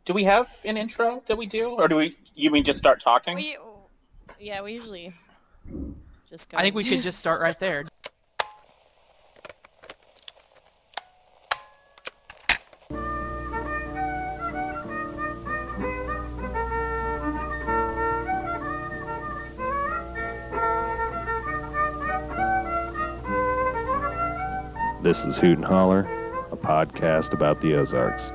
Do we have an intro that we do? Or you mean just start talking? We usually just go. I think we could just start right there. This is Hoot and Holler, a podcast about the Ozarks.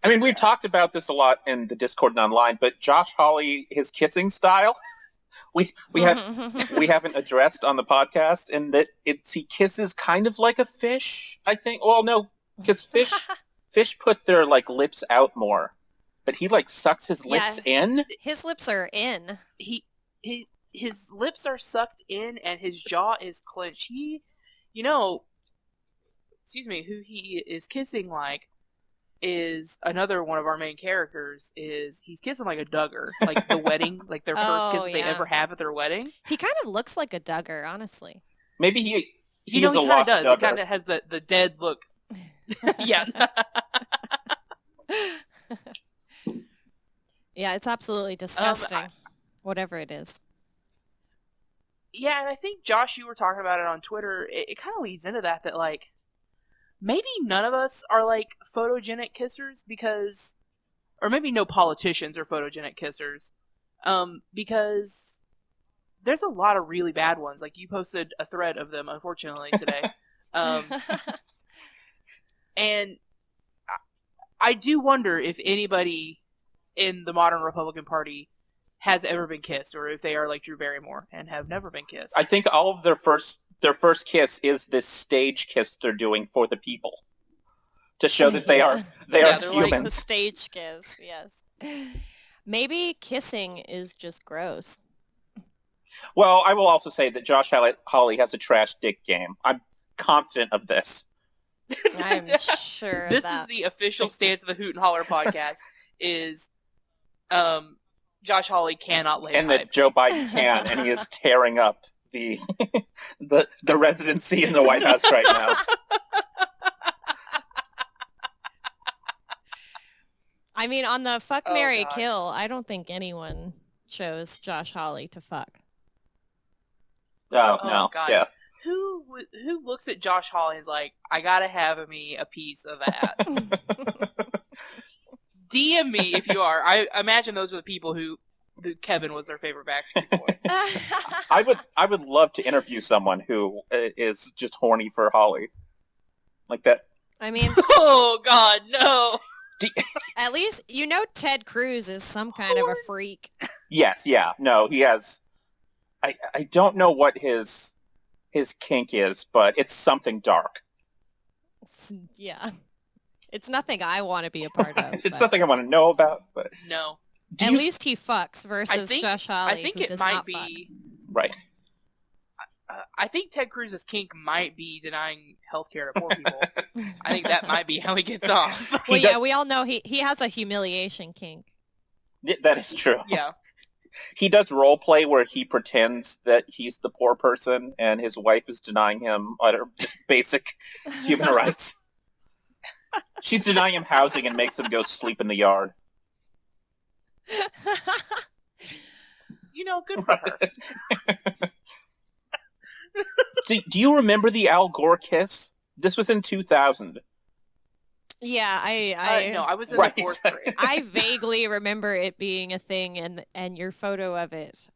I mean, we've talked about this a lot in the Discord and online, but Josh Hawley, his kissing style, we haven't addressed on the podcast, and that he kisses kind of like a fish, I think. Well, no, because fish put their lips out more, but he sucks his lips in. His lips are in. His lips are sucked in, and his jaw is clenched. Who he is kissing is another one of our main characters. He's kissing like a Duggar, like the wedding, like their first kiss that they ever have at their wedding. He kind of looks like a Duggar, honestly. Maybe he is a lost does. Duggar. He kind of has the dead look. Yeah. Yeah, it's absolutely disgusting. Whatever it is. Yeah, and I think, Josh, you were talking about it on Twitter. It kind of leads into that maybe none of us are photogenic kissers or maybe no politicians are photogenic kissers, because there's a lot of really bad ones. You posted a thread of them, unfortunately, today. And I do wonder if anybody in the modern Republican Party has ever been kissed, or if they are like Drew Barrymore and have never been kissed. I think all of their first kiss is this stage kiss they're doing for the people to show that they are humans. The stage kiss, yes. Maybe kissing is just gross. Well, I will also say that Josh Hawley has a trash dick game. I'm confident of this. I'm sure this is the official stance of the Hoot and Holler podcast is Josh Hawley cannot lay and pipe. That Joe Biden can, and he is tearing up the residency in the White House right now. I mean, on the fuck, marry, kill, I don't think anyone chose Josh Hawley to fuck. Oh no, God. Yeah. Who looks at Josh Hawley and is like, I gotta have me a piece of that? DM me if you are. I imagine those are the people who Kevin was their favorite Backstreet Boy. I would love to interview someone who is just horny for Hawley, like that. I mean, oh God, no. At least Ted Cruz is some kind of a freak. Yes, yeah, no, he has. I don't know what his kink is, but it's something dark. Yeah. It's nothing I want to be a part of. It's something I want to know about, but no. At least he fucks versus Josh Hawley. I think who it does might not be fuck. Right. I think Ted Cruz's kink might be denying healthcare to poor people. I think that might be how he gets off. Well, yeah, we all know he has a humiliation kink. That is true. Yeah. He does role play where he pretends that he's the poor person and his wife is denying him just basic human rights. She's denying him housing and makes him go sleep in the yard. Good for her. Do you remember the Al Gore kiss? This was in 2000. Yeah, I was in the fourth grade. I vaguely remember it being a thing, and your photo of it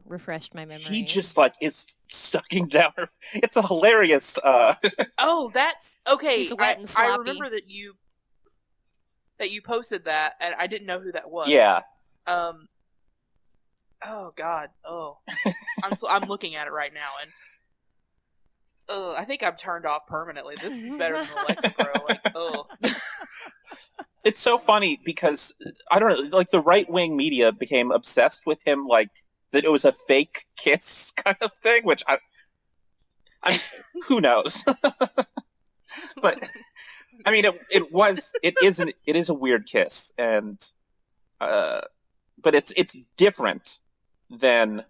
refreshed my memory. He just is sucking down her. It's a hilarious. Oh, that's okay. He's wet and sloppy. I remember that you posted that, and I didn't know who that was. Yeah. Oh God. Oh. I'm looking at it right now, and I think I'm turned off permanently. This is better than Alexa Pro. It's so funny because I don't know, the right-wing media became obsessed with him, that it was a fake kiss kind of thing, which I who knows? But I mean, it is a weird kiss, and but it's different than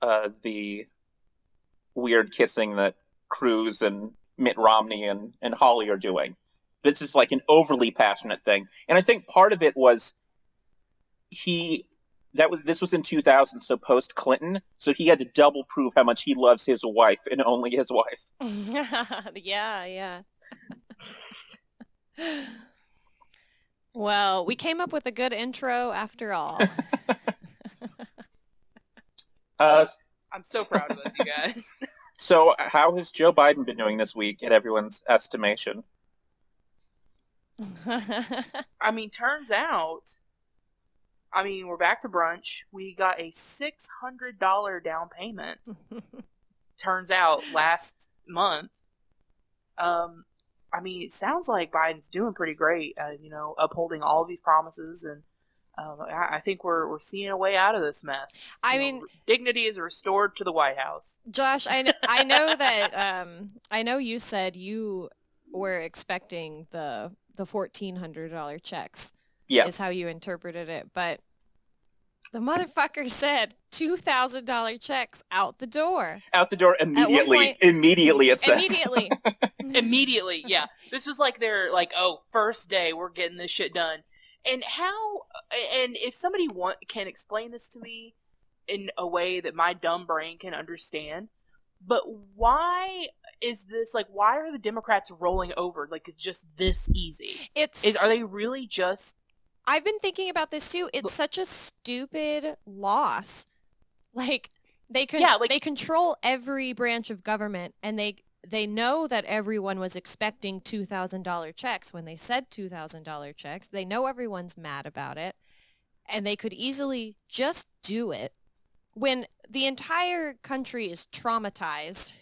the weird kissing that Cruz and Mitt Romney and Hawley are doing. This is like an overly passionate thing, and I think part of it was this was in 2000, so post Clinton, so he had to double prove how much he loves his wife and only his wife. Yeah. Well, we came up with a good intro after all. I'm so proud of us, you guys. So how has Joe Biden been doing this week in everyone's estimation? I mean, turns out, we're back to brunch. We got a $600 down payment. Turns out last month. It sounds like Biden's doing pretty great, upholding all of these promises, and I think we're seeing a way out of this mess. Dignity is restored to the White House. Josh, I know that I know you said you were expecting the $1,400 checks. Yeah, is how you interpreted it, but the motherfucker said $2,000 checks out the door. Out the door immediately. Immediately, it says. Immediately. Immediately, yeah. This was like their first day we're getting this shit done. And if somebody can explain this to me in a way that my dumb brain can understand, but why is this, why are the Democrats rolling over? It's just this easy. Are they really just... I've been thinking about this too. It's such a stupid loss. They control every branch of government, and they know that everyone was expecting $2,000 checks when they said $2,000 checks. They know everyone's mad about it, and they could easily just do it. When the entire country is traumatized,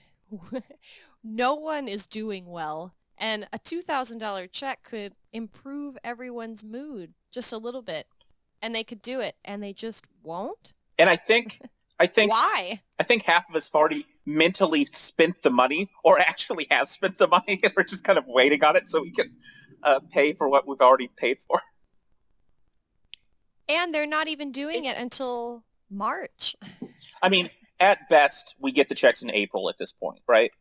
no one is doing well, and a $2,000 check could improve everyone's mood just a little bit, and they could do it, and they just won't. And I think why? I think half of us have already mentally spent the money, or actually have spent the money, and we're just kind of waiting on it so we can pay for what we've already paid for. And they're not even doing it until March. I mean, at best, we get the checks in April at this point, right?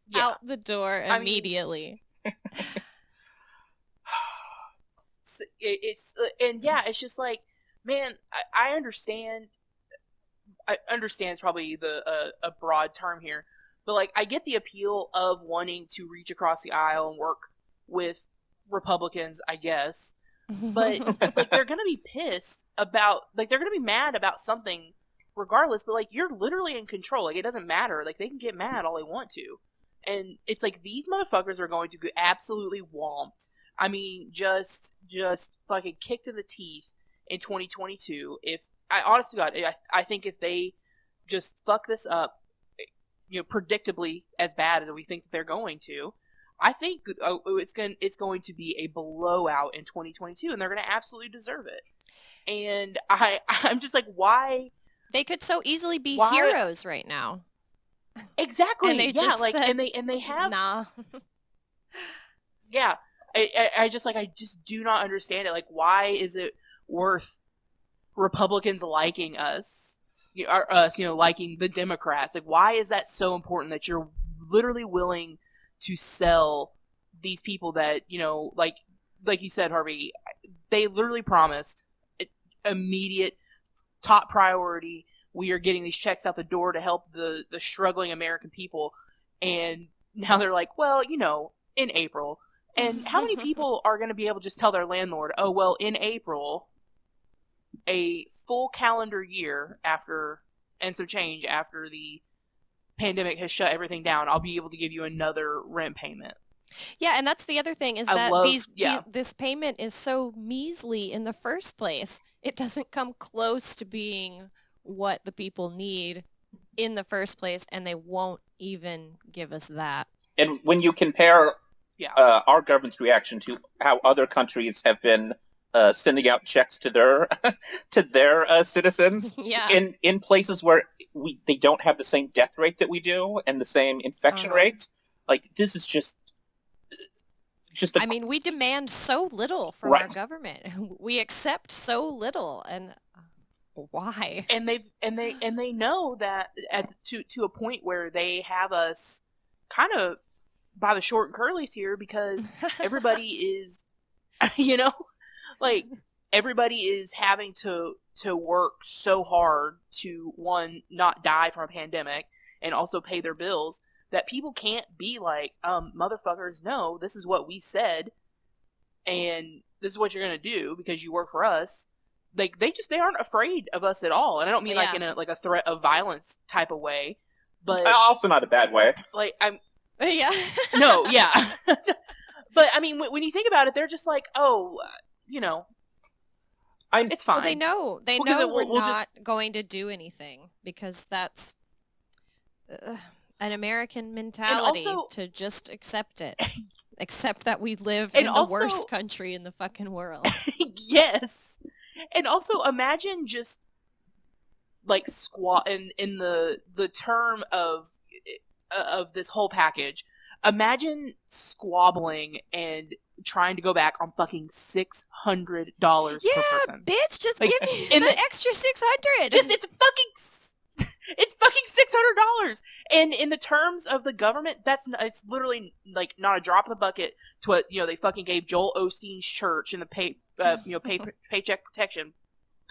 Yeah. Out the door immediately. It's just man, I understand. I understand it's probably a broad term here, but I get the appeal of wanting to reach across the aisle and work with Republicans, I guess. But they're gonna be pissed about, they're gonna be mad about something regardless. But you're literally in control. It doesn't matter. They can get mad all they want to, and it's these motherfuckers are going to get absolutely whomped. I mean, just fucking kicked in the teeth in 2022. Honest to God, I think if they just fuck this up, predictably as bad as we think they're going to, I think it's going to be a blowout in 2022, and they're going to absolutely deserve it. And I'm just why? They could so easily be heroes right now. Exactly. And they just said, and they have nah. Yeah. I just do not understand it. Why is it worth Republicans liking us? Liking the Democrats? Why is that so important that you're literally willing to sell these people that, like you said, Harvey, they literally promised immediate top priority. We are getting these checks out the door to help the struggling American people. And now they're well, in April. And how many people are going to be able to just tell their landlord, oh, well, in April, a full calendar year after, and some change after the pandemic has shut everything down, I'll be able to give you another rent payment. Yeah, and that's the other thing is this payment is so measly in the first place. It doesn't come close to being what the people need in the first place, and they won't even give us that. And when you compare our government's reaction to how other countries have been sending out checks to their citizens in places where they don't have the same death rate that we do and the same infection rates, this is just I mean, we demand so little from our government. We accept so little, and why? And they know that to a point where they have us kind of by the short and curlies here, because everybody is, like, everybody is having to work so hard to, one, not die from a pandemic and also pay their bills, that people can't be like, motherfuckers, no, this is what we said and this is what you're gonna do because you work for us. Like, they aren't afraid of us at all. And I don't mean like in a threat of violence type of way, but also not a bad way. Like, I'm yeah. No, yeah. But I mean, when you think about it, they're just like, it's fine. Well, they know we're not going to do anything, because that's an American mentality, to just accept it. Accept that we live in the worst country in the fucking world. Yes. And also imagine just like in the term of this whole package, imagine squabbling and trying to go back on fucking $600 per person. Yeah, bitch, just give me the extra $600. It's fucking $600. And in the terms of the government, it's literally like not a drop in the bucket to what they fucking gave Joel Osteen's church in the paycheck protection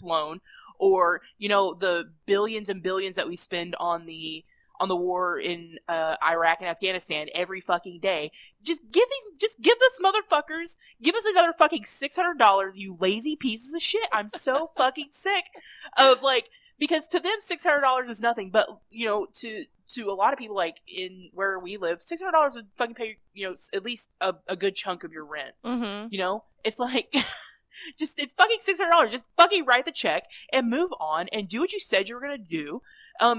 loan, or the billions and billions that we spend on the war in Iraq and Afghanistan every fucking day. Just give us motherfuckers, give us another fucking $600, you lazy pieces of shit. I'm so fucking sick of, like, because to them $600 is nothing, but to a lot of people, like in where we live, $600 would fucking pay at least a good chunk of your rent. Mm-hmm. It's like it's fucking $600. Just fucking write the check and move on and do what you said you were gonna do.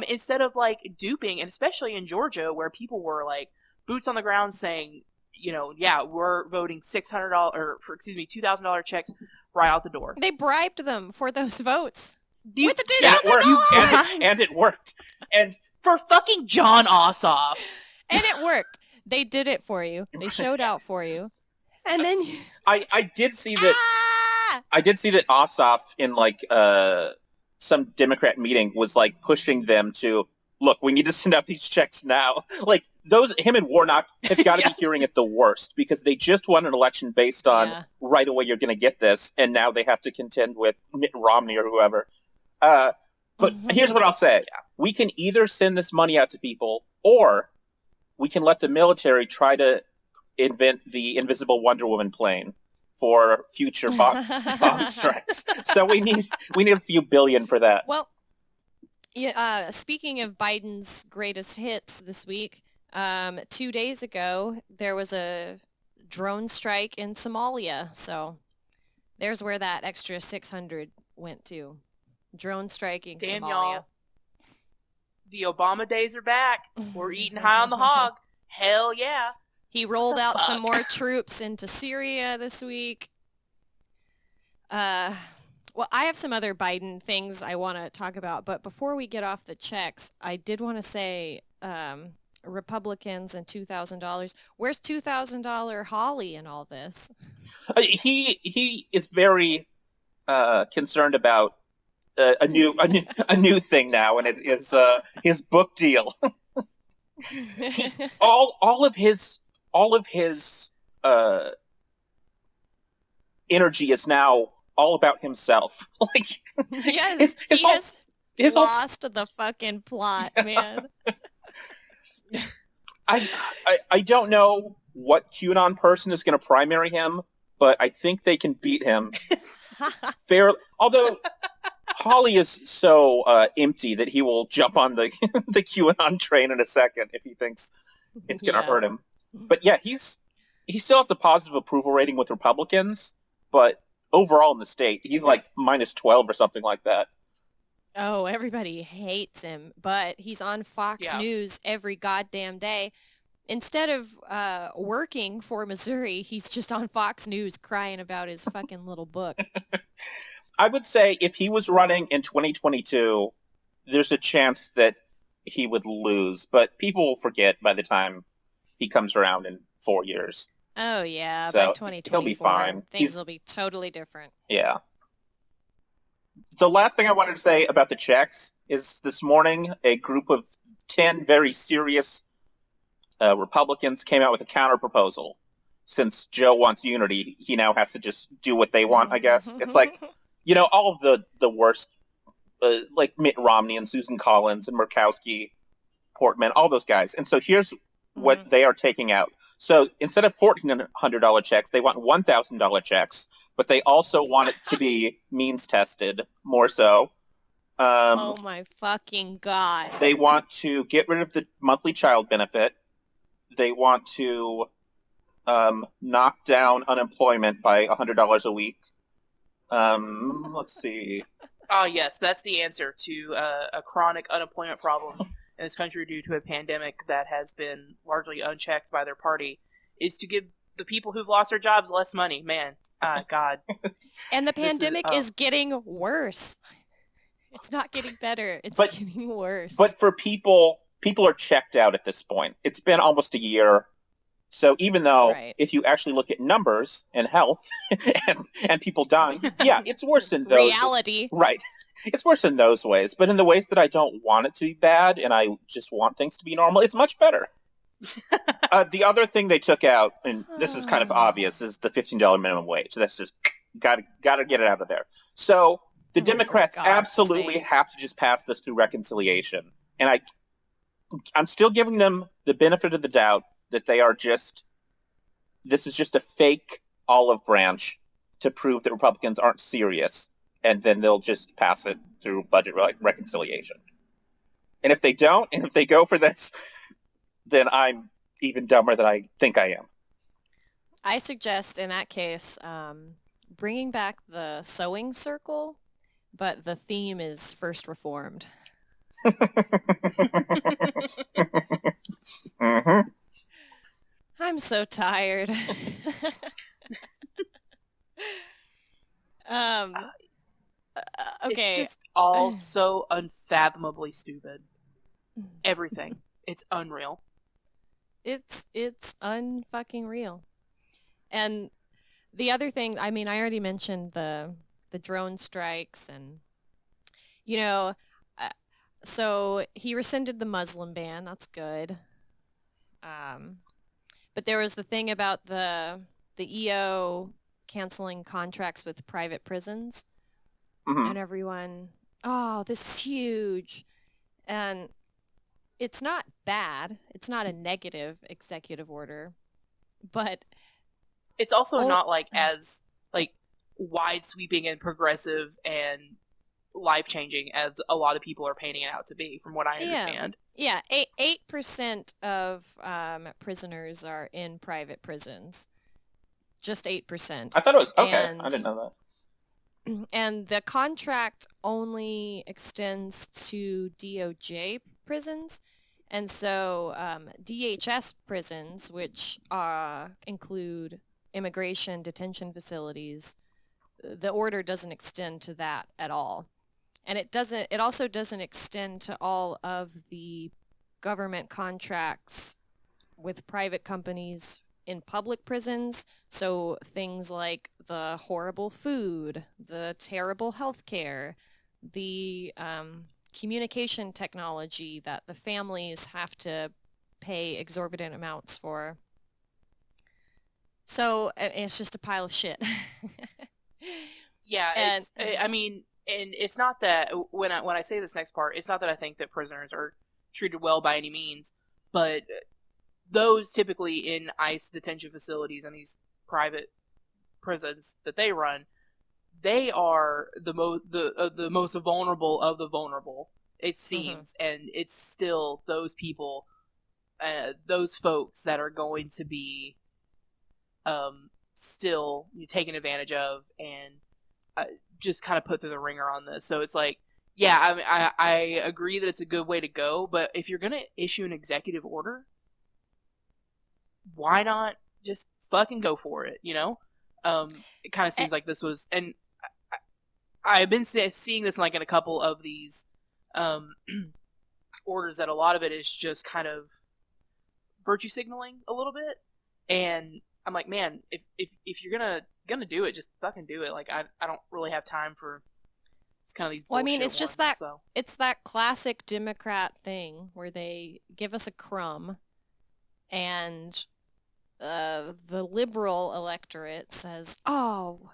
Instead of like duping, and especially in Georgia where people were like boots on the ground saying, yeah, we're voting $2,000 checks right out the door. They bribed them for those votes. With the $2,000, and it worked. And for fucking John Ossoff, and it worked. They did it for you. They showed out for you, and then I did see that. I did see that Ossoff in like some Democrat meeting was like pushing them to look. We need to send out these checks now. Like him and Warnock have got to be hearing it the worst, because they just won an election based on right away you're going to get this, and now they have to contend with Mitt Romney or whoever. But here's what I'll say. We can either send this money out to people, or we can let the military try to invent the invisible Wonder Woman plane for future bomb strikes. So we need a few billion for that. Well, speaking of Biden's greatest hits this week, 2 days ago, there was a drone strike in Somalia. So there's where that extra $600 went to. Drone striking Damn, Somalia. y'all. The Obama days are back. We're eating high on the hog. Hell yeah. He rolled out some more troops into Syria this week. Well, I have some other Biden things I want to talk about, but before we get off the checks, I did want to say Republicans and $2,000. Where's $2,000 Hawley in all this? He is very concerned about a new thing now, and it is his book deal. all of his energy is now all about himself. Like, yes, he has lost the fucking plot, man. I don't know what QAnon person is going to primary him, but I think they can beat him fairly. Although Hawley is so empty that he will jump on the QAnon train in a second if he thinks it's going to hurt him. But yeah, he still has a positive approval rating with Republicans, but overall in the state, he's like -12 or something like that. Oh, everybody hates him, but he's on Fox News every goddamn day. Instead of working for Missouri, he's just on Fox News crying about his fucking little book. I would say if he was running in 2022, there's a chance that he would lose, but people will forget by the time he comes around in 4 years. Oh, yeah. So by 2024, he'll be fine. Things will be totally different. Yeah. The last thing I wanted to say about the checks is this morning, a group of 10 very serious Republicans came out with a counter proposal. Since Joe wants unity, he now has to just do what they want, I guess. It's like, all of the worst, like Mitt Romney and Susan Collins and Murkowski, Portman, all those guys. And so here's what they are taking out. So instead of $1,400 checks, they want $1,000 checks, but they also want it to be means tested more so. Oh my fucking God. They want to get rid of the monthly child benefit. They want to knock down unemployment by $100 a week. Let's see. Oh, yes, that's the answer to a chronic unemployment problem in this country due to a pandemic that has been largely unchecked by their party, is to give the people who've lost their jobs less money. Man, God. And the pandemic is getting worse. It's not getting better. It's getting worse. But for people are checked out at this point. It's been almost a year. So even though if you actually look at numbers and health and people dying, yeah, it's worse in those reality. Right. It's worse in those ways. But in the ways that I don't want it to be bad and I just want things to be normal, it's much better. The other thing they took out, and this is kind of obvious, is the $15 minimum wage. That's just gotta get it out of there. So the Democrats absolutely have to just pass this through reconciliation. And I'm still giving them the benefit of the doubt that this is just a fake olive branch to prove that Republicans aren't serious, and then they'll just pass it through budget reconciliation. And if they don't, and if they go for this, then I'm even dumber than I think I am. I suggest, in that case, bringing back the sewing circle, but the theme is First Reformed. Mm-hmm. I'm so tired. Okay. It's just all so unfathomably stupid. Everything. It's unreal. It's unfucking real. And the other thing, I mean, I already mentioned the drone strikes, and so he rescinded the Muslim ban. That's good. But there was the thing about the EO canceling contracts with private prisons, and everyone, this is huge. And it's not bad. It's not a negative executive order, but it's also not as wide sweeping and progressive and life changing as a lot of people are painting it out to be, from what I understand. Yeah, 8% of prisoners are in private prisons. Just 8%. I thought it was okay. I didn't know that. And the contract only extends to DOJ prisons, and so DHS prisons, which include immigration detention facilities, the order doesn't extend to that at all. And it also doesn't extend to all of the government contracts with private companies in public prisons. So things like the horrible food, the terrible health care, the communication technology that the families have to pay exorbitant amounts for. So it's just a pile of shit. Yeah, and it's not that when I say this next part, it's not that I think that prisoners are treated well by any means, but those typically in ICE detention facilities and these private prisons that they run, they are the most vulnerable of the vulnerable, it seems, and it's still those people, those folks that are going to be still taken advantage of and just kind of put through the ringer on this. So it's like, yeah, I agree that it's a good way to go, but if you're going to issue an executive order, why not just fucking go for it, It kind of seems like this was, and I've been seeing this in a couple of these orders, that a lot of it is just kind of virtue signaling a little bit, and I'm like, man, if you're gonna do it, just fucking do it. Like, I don't really have time for it's kind of these bullshit Well, I mean, it's just that so. it's that classic Democrat thing where they give us a crumb, and the liberal electorate says, "Oh,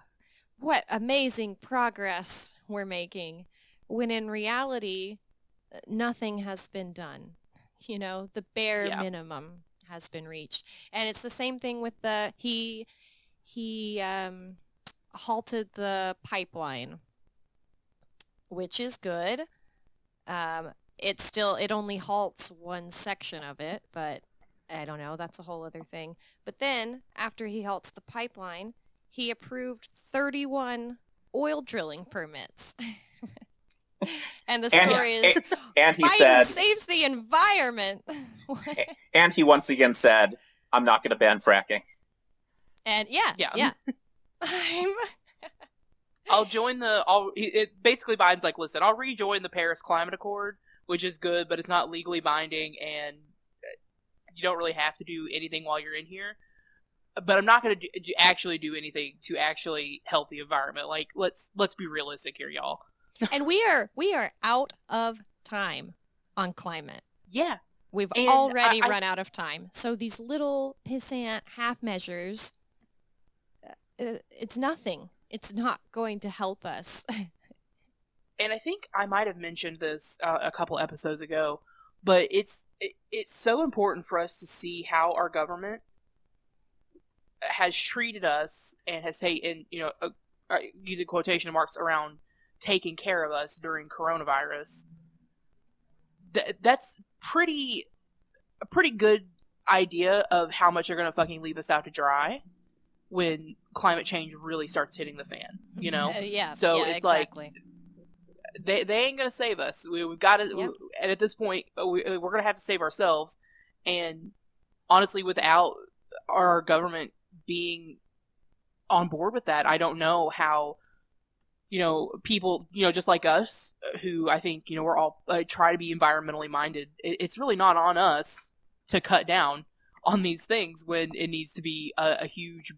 what amazing progress we're making," when in reality, nothing has been done. You know, the bare minimum has been reached. And it's the same thing with he halted the pipeline, which is good. It only halts one section of it, but I don't know, that's a whole other thing. But then, after he halts the pipeline, he approved 31 oil drilling permits. And the story is, and he Biden said, saves the environment. And he once again said, I'm not going to ban fracking. And yeah. I'll join basically Biden's like, listen, I'll rejoin the Paris Climate Accord, which is good, but it's not legally binding, and you don't really have to do anything while you're in here. But I'm not going to actually do anything to actually help the environment. Like, let's be realistic here, y'all. And we are out of time on climate. Yeah. We've already run out of time. So these little pissant half measures, it's nothing. It's not going to help us. And I think I might have mentioned this a couple episodes ago, but it's so important for us to see how our government has treated us and has taken, using quotation marks around taking care of us during coronavirus. That's a pretty good idea of how much they're going to fucking leave us out to dry when climate change really starts hitting the fan, you know? So it's exactly. Like, they ain't going to save us. We've got to, and at this point, we're going to have to save ourselves. And honestly, without our government being on board with that, I don't know how, people, just like us, who I think, we're all try to be environmentally minded. It's really not on us to cut down on these things when it needs to be a huge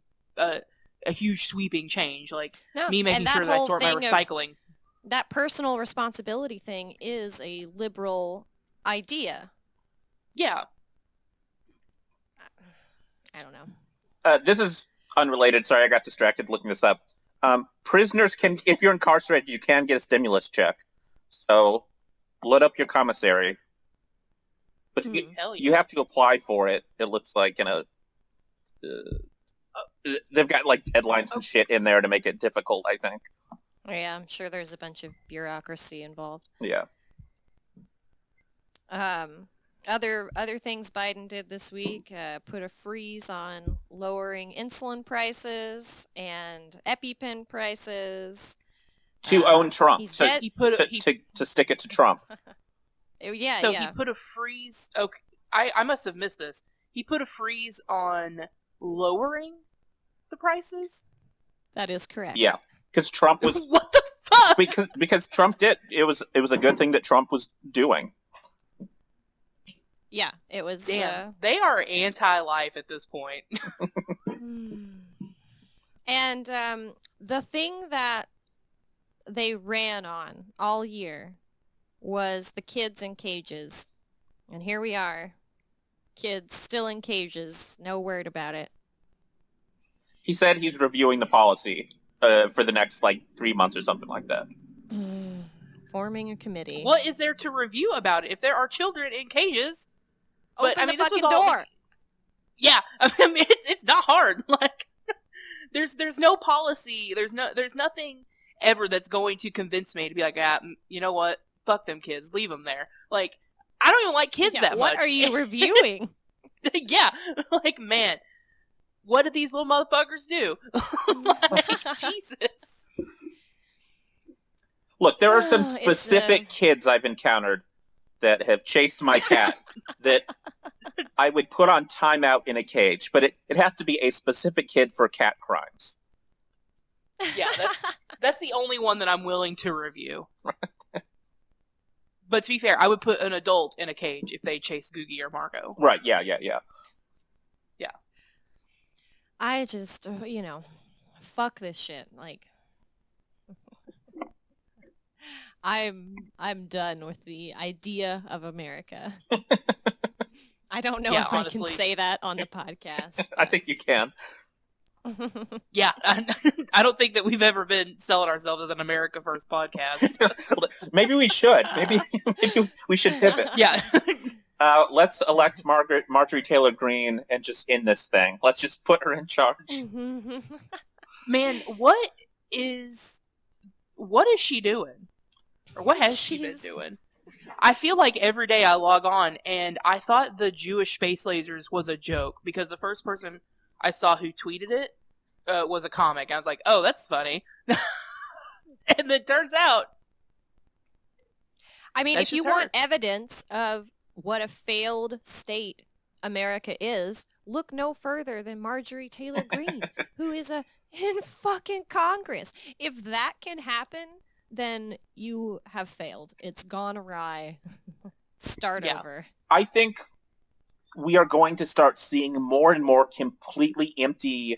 sweeping change. Like me making sure that I sort my recycling. That personal responsibility thing is a liberal idea. Yeah. I don't know. This is unrelated. Sorry, I got distracted looking this up. Prisoners can, if you're incarcerated, you can get a stimulus check. So, load up your commissary. But you have to apply for it. It looks like they've got like deadlines and shit in there to make it difficult, I think. Yeah, I'm sure there's a bunch of bureaucracy involved. Yeah. Other things Biden did this week, put a freeze on lowering insulin prices and EpiPen prices. To own Trump. He's dead. To stick it to Trump. He put a freeze. Okay, I must have missed this. He put a freeze on lowering the prices? That is correct. Yeah. Because Trump was... What the fuck? Because Trump did. It was a good thing that Trump was doing. Yeah, it was... Damn, they are anti-life at this point. And the thing that they ran on all year was the kids in cages. And here we are. Kids still in cages. No word about it. He said he's reviewing the policy for the next, 3 months or something like that. Forming a committee. What is there to review about it? If there are children in cages... Open the fucking door. Yeah, I mean it's not hard. Like there's no policy. There's nothing ever that's going to convince me to be like, you know what? Fuck them kids. Leave them there. Like I don't even like kids that much. What are you reviewing? Yeah, like man, what did these little motherfuckers do? Jesus. Look, there are some specific kids I've encountered that have chased my cat that I would put on timeout in a cage, but it has to be a specific kid for cat crimes. Yeah, that's the only one that I'm willing to review. But to be fair, I would put an adult in a cage if they chase Googie or Margot. Right, yeah. I just, fuck this shit. Like, I'm done with the idea of America. I don't know if honestly, I can say that on the podcast. I think you can. Yeah, I don't think that we've ever been selling ourselves as an America First podcast. Maybe we should. Maybe we should pivot. Yeah. Let's elect Marjorie Taylor Greene and just end this thing. Let's just put her in charge. Man, what is she doing? Or what has she been doing? I feel like every day I log on and I thought the Jewish space lasers was a joke because the first person I saw who tweeted it was a comic. I was like, oh, that's funny. And it turns out. I mean, if you want evidence of what a failed state America is, look no further than Marjorie Taylor Greene, who is in fucking Congress. If that can happen, then you have failed. It's gone awry. Start over. I think we are going to start seeing more and more completely empty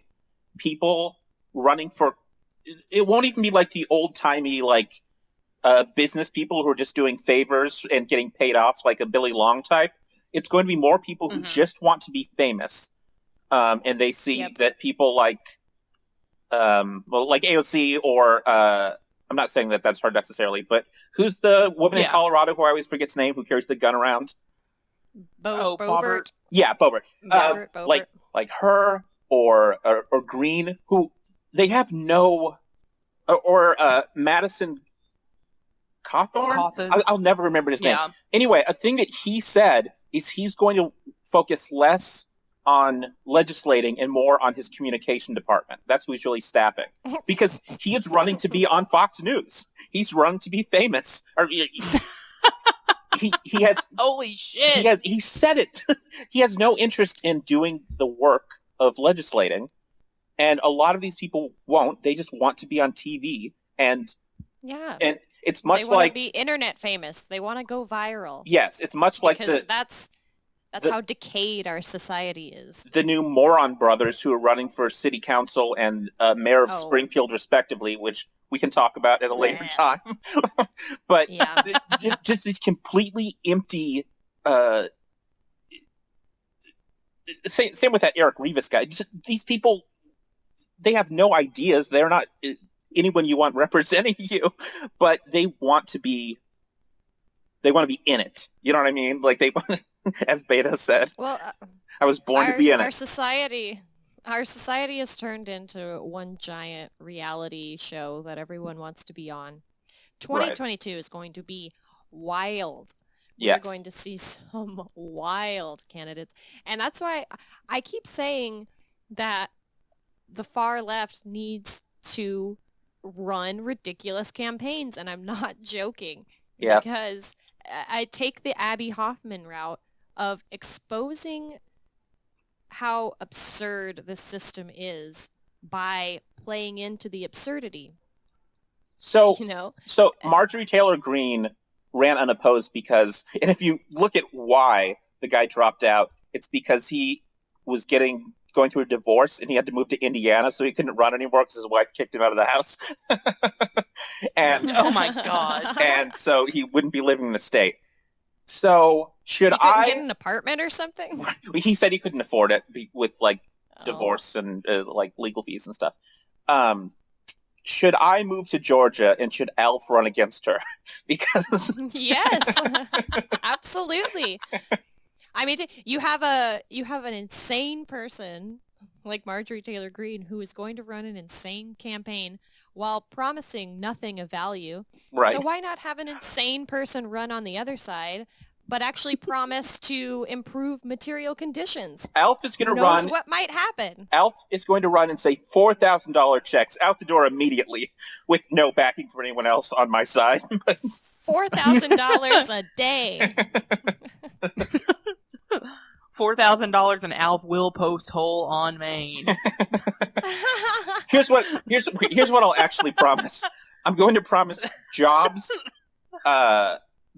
people running for... It won't even be like the old-timey, business people who are just doing favors and getting paid off like a Billy Long type. It's going to be more people who just want to be famous. And they see that people like AOC or... I'm not saying that that's hard necessarily, but who's the woman in Colorado who I always forget's name, who carries the gun around? Boebert. Yeah, Boebert. Boebert. Like her or Greene, who they have no... Or Madison Cawthorn? I'll never remember his name. Anyway, a thing that he said is he's going to focus less on legislating and more on his communication department. That's who he's really staffing. Because he is running to be on Fox News. He's running to be famous. He has... Holy shit! He said it. He has no interest in doing the work of legislating. And a lot of these people won't. They just want to be on TV. And it's much like... They want to be internet famous. They want to go viral. Yes, it's much like because that's how decayed our society is. The new moron brothers who are running for city council and mayor of Springfield, respectively, which we can talk about at a later time. But just these completely empty... Same with that Eric Rivas guy. Just, these people, they have no ideas. They're not anyone you want representing you, but they want to be in it. You know what I mean? Like they... As Beta said, well, I was born to be in it. Our society has turned into one giant reality show that everyone wants to be on. 2022 is going to be wild. Yes. We're going to see some wild candidates. And that's why I keep saying that the far left needs to run ridiculous campaigns, and I'm not joking. Yeah. Because I take the Abby Hoffman route of exposing how absurd the system is by playing into the absurdity. So Marjorie Taylor Greene ran unopposed because, and if you look at why the guy dropped out, it's because he was going through a divorce and he had to move to Indiana, so he couldn't run anymore because his wife kicked him out of the house. And oh my God. And so he wouldn't be living in the state. So should he couldn't get an apartment or something? He said he couldn't afford it with divorce and legal fees and stuff. Should I move to Georgia and should Alf run against her? Because yes, absolutely. I mean, you have an insane person like Marjorie Taylor Greene who is going to run an insane campaign while promising nothing of value. Right. So why not have an insane person run on the other side, but actually promise to improve material conditions? Alf is going to run. Who knows what might happen? Alf is going to run and say $4,000 checks out the door immediately with no backing for anyone else on my side. $4,000 a day. $4,000 and Alf will post hole on Maine. Here's what I'll actually promise. I'm going to promise jobs,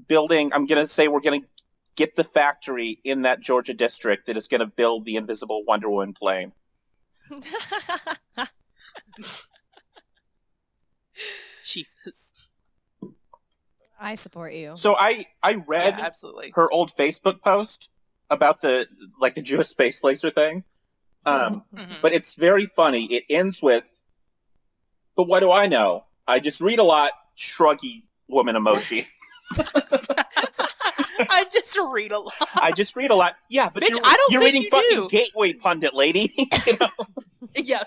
building. I'm going to say we're going to get the factory in that Georgia district that is going to build the invisible Wonder Woman plane. Jesus. I support you. So I read absolutely. her old Facebook post about the Jewish space laser thing. But it's very funny. It ends with, "But what do I know? I just read a lot, shruggy woman emoji." I just read a lot. I just read a lot. Yeah, but Bitch, you're reading fucking Gateway Pundit, lady. You know? Yeah.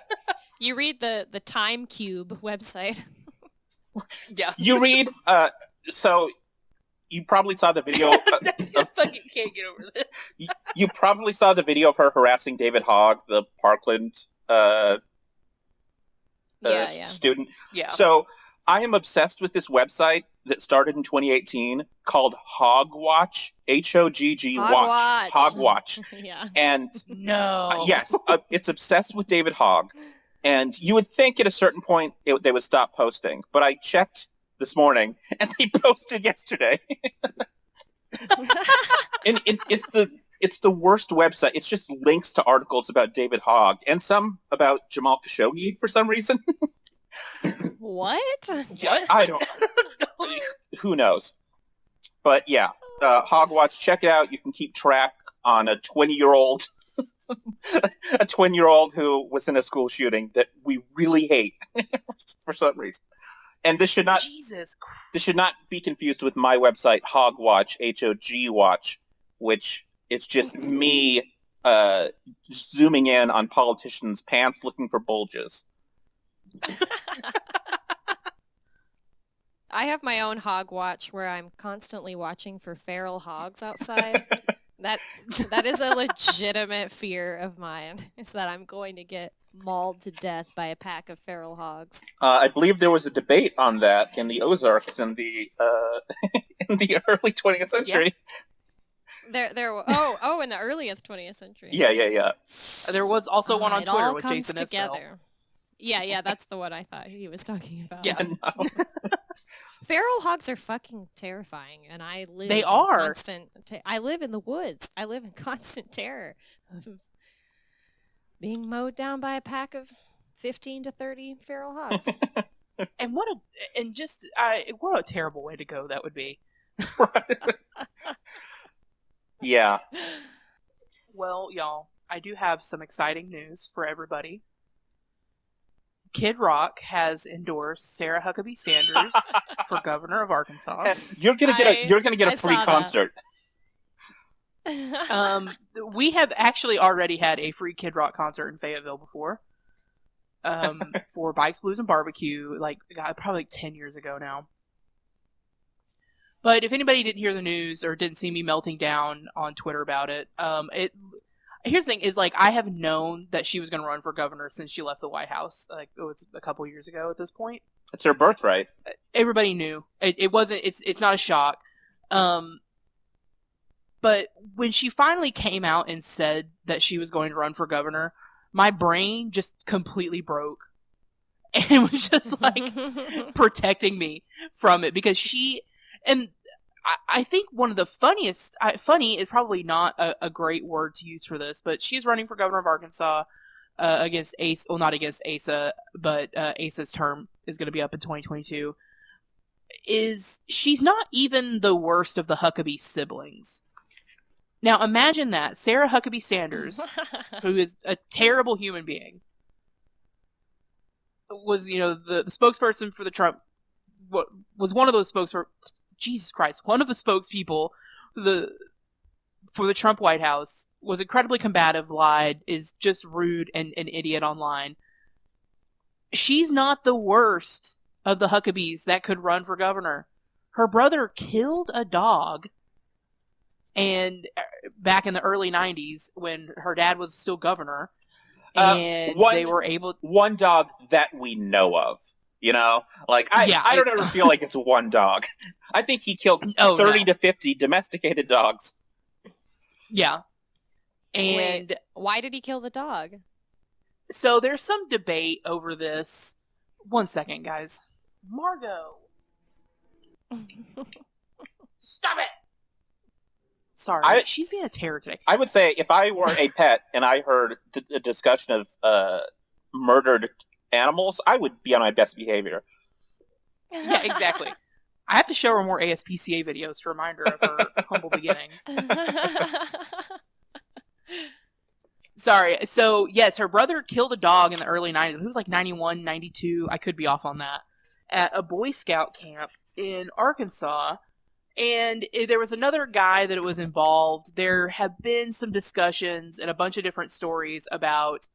You read the Time Cube website. Yeah. You read, so you probably saw the video. I fucking can't get over this. You probably saw the video of her harassing David Hogg, the Parkland student. Yeah. So I am obsessed with this website that started in 2018 called Hogwatch, H-O-G-G Watch. Hogwatch. Yeah. And no. Yes, it's obsessed with David Hogg. And you would think at a certain point they would stop posting. But I checked this morning, and they posted yesterday. And it's the worst website. It's just links to articles about David Hogg and some about Jamal Khashoggi for some reason. What? Yeah, I don't. Who knows? But yeah, Hogwatch. Check it out. You can keep track on a 20-year-old. A 20-year-old who was in a school shooting that we really hate for some reason. And this should not be confused with my website, Hogwatch, H-O-G Watch, which is just me zooming in on politicians' pants looking for bulges. I have my own hog watch where I'm constantly watching for feral hogs outside. That is a legitimate fear of mine, is that I'm going to get mauled to death by a pack of feral hogs. I believe there was a debate on that in the Ozarks in the in the early 20th century. Yeah. There. In the earliest 20th century. Yeah. There was also one on it Twitter all with comes Jason together. Yeah, that's the one I thought he was talking about. Yeah, no. Feral hogs are fucking terrifying, and I live. They are. Constant. I live in the woods. I live in constant terror of being mowed down by a pack of 15 to 30 feral hogs. And what a terrible way to go that would be. Yeah. Well, y'all, I do have some exciting news for everybody. Kid Rock has endorsed Sarah Huckabee Sanders for governor of Arkansas. You're gonna get a free concert. We have actually already had a free Kid Rock concert in Fayetteville before. For Bikes, Blues, and Barbecue, probably 10 years ago now. But if anybody didn't hear the news or didn't see me melting down on Twitter about it, here's the thing: is I have known that she was going to run for governor since she left the White House. It's a couple years ago at this point. It's her birthright. Everybody knew. It wasn't. It's not a shock. But when she finally came out and said that she was going to run for governor, my brain just completely broke, and was just protecting me from it because she. And I think one of the funniest, funny is probably not a great word to use for this, but she's running for governor of Arkansas against Asa, well, not against Asa, but Asa's term is going to be up in 2022. She's not even the worst of the Huckabee siblings. Now imagine that, Sarah Huckabee Sanders, who is a terrible human being, was, the spokesperson for the Trump, was one of those Jesus Christ, one of the spokespeople for the Trump White House, was incredibly combative, lied, is just rude and an idiot online. She's not the worst of the Huckabees that could run for governor. Her brother killed a dog, and back in the early 90s when her dad was still governor, and they were able... One dog that we know of. I don't ever feel like it's one dog. I think he killed 30 to 50 domesticated dogs. Yeah. And wait, why did he kill the dog? So there's some debate over this. One second, guys. Margot. Stop it! Sorry, she's being a terror today. I would say if I were a pet and I heard a discussion of murdered animals, I would be on my best behavior. Yeah, exactly. I have to show her more ASPCA videos to remind her of her humble beginnings. Sorry. So, yes, her brother killed a dog in the early 90s. It was like 91, 92. I could be off on that. At a Boy Scout camp in Arkansas. And there was another guy that was involved. There have been some discussions and a bunch of different stories about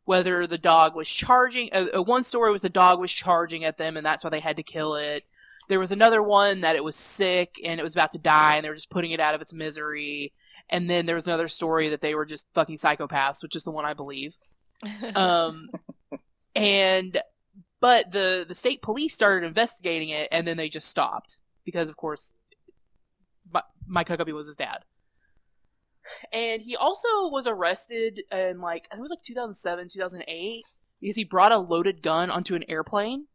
whether the dog was charging. One story was the dog was charging at them, and that's why they had to kill it. There was another one that it was sick, and it was about to die, and they were just putting it out of its misery. And then there was another story that they were just fucking psychopaths, which is the one I believe. But the state police started investigating it, and then they just stopped. Because, of course, Mike Huckabee was his dad. And he also was arrested in, like, I think it was like 2007, 2008, because he brought a loaded gun onto an airplane.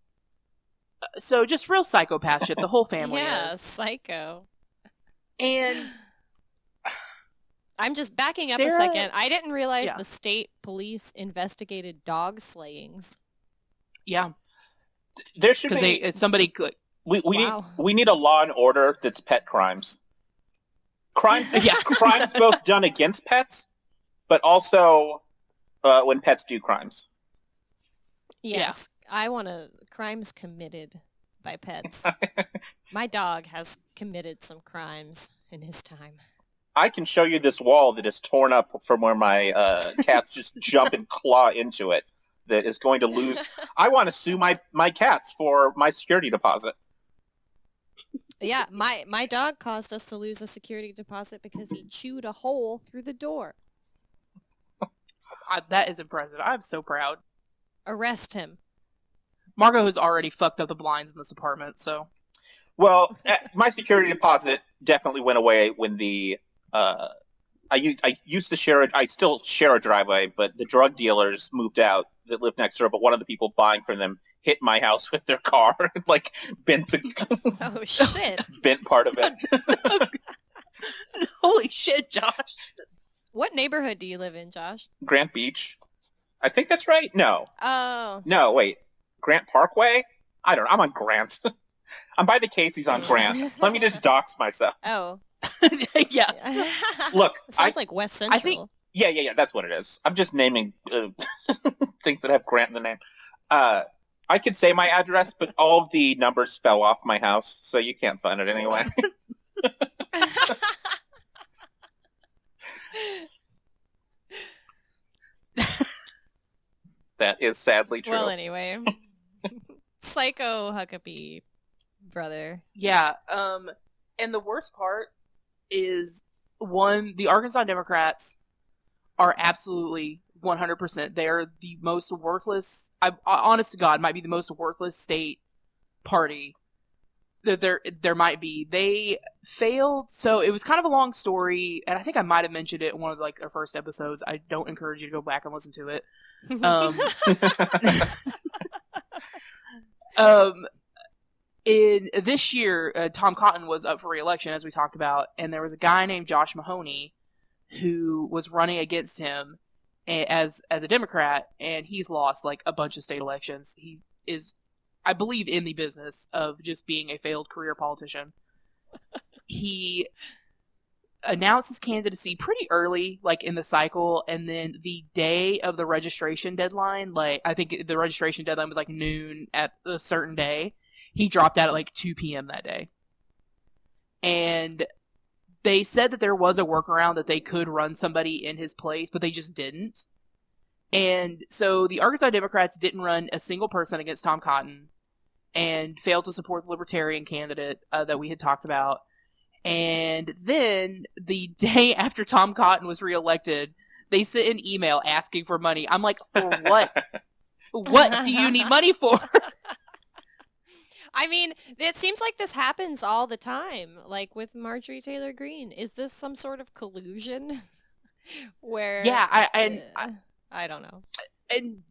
So just real psychopath shit. The whole family is. Yeah, psycho. And I'm just backing up a second. I didn't realize the state police investigated dog slayings. Yeah. There should be... Because somebody could... We need a Law and Order that's pet crimes. Crimes both done against pets, but also when pets do crimes. Yes. Yeah. I want crimes committed by pets. My dog has committed some crimes in his time. I can show you this wall that is torn up from where my cats just jump and claw into it. That is going to lose. I want to sue my cats for my security deposit. Yeah, my dog caused us to lose a security deposit because he chewed a hole through the door. That is impressive. I'm so proud. Arrest him. Margot has already fucked up the blinds in this apartment, so. Well, my security deposit definitely went away when the I used to share I still share a driveway, but the drug dealers moved out that lived next door, but one of the people buying from them hit my house with their car and like bent the oh shit bent part of it. Holy shit, Josh. What neighborhood do you live in, Josh? Grant Beach. I think that's right. No. Oh. No, wait. Grant Parkway? I don't know. I'm on Grant. I'm by the Casey's on Grant. Let me just dox myself. Oh. Yeah. Look, sounds like West Central. I think, yeah, that's what it is. I'm just naming things that have Grant in the name. I could say my address, but all of the numbers fell off my house, so you can't find it anyway. That is sadly true. Well, anyway. Psycho Huckabee brother. Yeah, and the worst part is, the Arkansas Democrats are absolutely 100%. They are the most worthless, honest to God, might be the most worthless state party that there might be. They failed, so it was kind of a long story, and I think I might have mentioned it in one of like our first episodes. I don't encourage you to go back and listen to it. In this year, Tom Cotton was up for re-election, as we talked about, and there was a guy named Josh Mahoney who was running against him as a Democrat, and he's lost like a bunch of state elections. He is, I believe, in the business of just being a failed career politician. He announced his candidacy pretty early, like in the cycle, and then the day of the registration deadline, like I think the registration deadline was like noon at a certain day, he dropped out at like 2 p.m. that day. And they said that there was a workaround that they could run somebody in his place, but they just didn't. And so the Arkansas Democrats didn't run a single person against Tom Cotton and failed to support the Libertarian candidate that we had talked about. And then the day after Tom Cotton was reelected, they sent an email asking for money. I'm like, for what? What do you need money for? I mean, it seems like this happens all the time, like with Marjorie Taylor Greene. Is this some sort of collusion? Where I don't know. And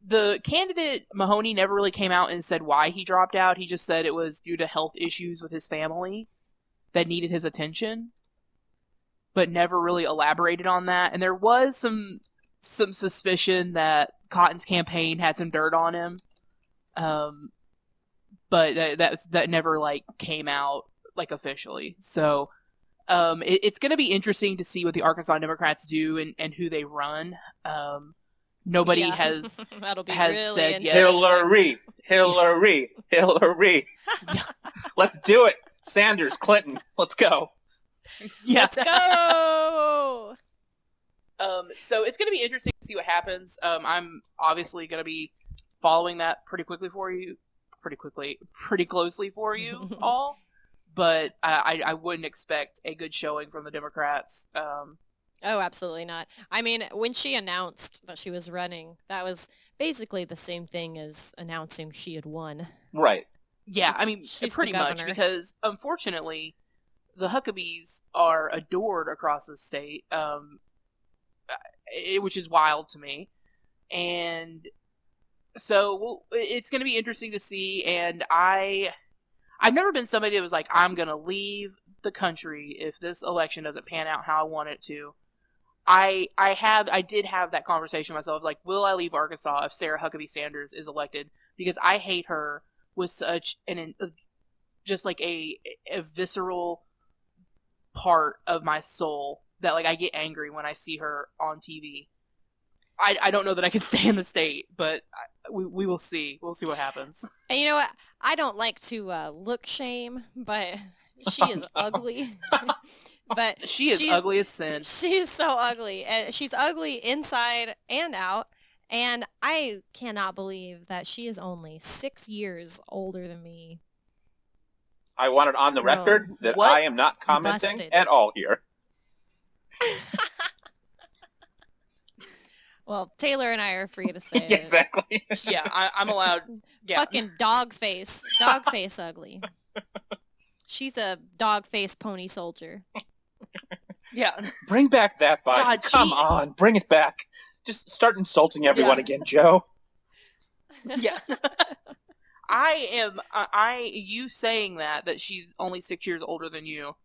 the candidate, Mahoney, never really came out and said why he dropped out. He just said it was due to health issues with his family that needed his attention, but never really elaborated on that. And there was some suspicion that Cotton's campaign had some dirt on him. But that never like came out like officially. So it's going to be interesting to see what the Arkansas Democrats do and who they run. Nobody has That'll be has really said yet. Hillary. Let's do it. Sanders, Clinton, let's go. Yeah. Let's go. So it's going to be interesting to see what happens. I'm obviously going to be following that pretty closely for you all. But I wouldn't expect a good showing from the Democrats. Oh, absolutely not. I mean, when she announced that she was running, that was basically the same thing as announcing she had won. Right. Yeah, she's pretty the much, governor. because unfortunately, the Huckabees are adored across the state, which is wild to me. And so it's going to be interesting to see, and I've never been somebody that was like, I'm going to leave the country if this election doesn't pan out how I want it to. I did have that conversation myself, like, will I leave Arkansas if Sarah Huckabee Sanders is elected? Because I hate her with such just like a visceral part of my soul that like I get angry when I see her on TV. I don't know that I can stay in the state, but we will see. We'll see what happens. And you know what? I don't like to look shame, but she is ugly. But she is ugly as sin. She is so ugly. She's ugly inside and out. And I cannot believe that she is only 6 years older than me. I want it on the record that what? I am not commenting Busted. at all here. Well, Taylor and I are free to say Yeah, it. exactly. Yeah, I'm allowed. Yeah. Fucking dog face ugly. She's a dog face pony soldier. Yeah. Bring back that body. God, Come on, bring it back. Just start insulting everyone again, Joe. Yeah. You saying that she's only 6 years older than you,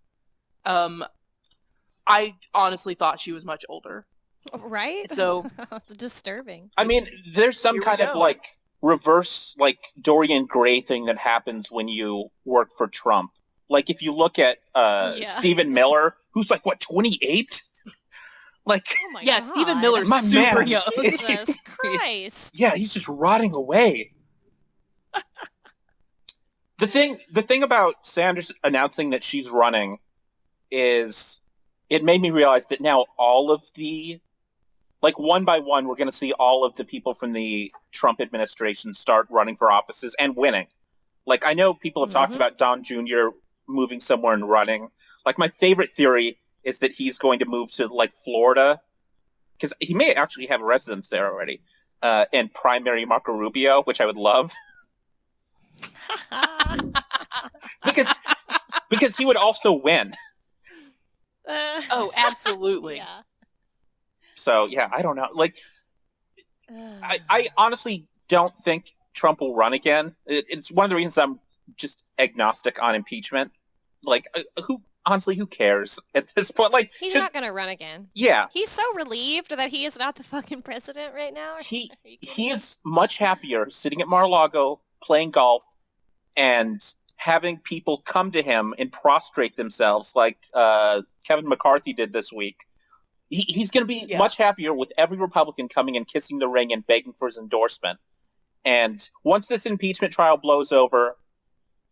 I honestly thought she was much older. Right? So it's disturbing. I mean, there's some kind of like reverse like Dorian Gray thing that happens when you work for Trump. Like if you look at Stephen Miller, who's like what, 28? Like God. Stephen Miller's my super man. young. Jesus Christ. Yeah, he's just rotting away. The thing about Sanders announcing that she's running is it made me realize that now all of the, like one by one, we're going to see all of the people from the Trump administration start running for offices and winning. Like I know people have talked about Don Jr. moving somewhere and running. Like my favorite theory is that he's going to move to like Florida, because he may actually have a residence there already, and primary Marco Rubio, which I would love. because he would also win. Oh, absolutely. Yeah. So yeah, I don't know. Like, I honestly don't think Trump will run again. It's one of the reasons I'm just agnostic on impeachment. Like, who cares at this point? Like, he's not going to run again. Yeah. He's so relieved that he is not the fucking president right now. He is much happier sitting at Mar-a-Lago playing golf and having people come to him and prostrate themselves like Kevin McCarthy did this week. He's going to be much happier with every Republican coming and kissing the ring and begging for his endorsement. And once this impeachment trial blows over,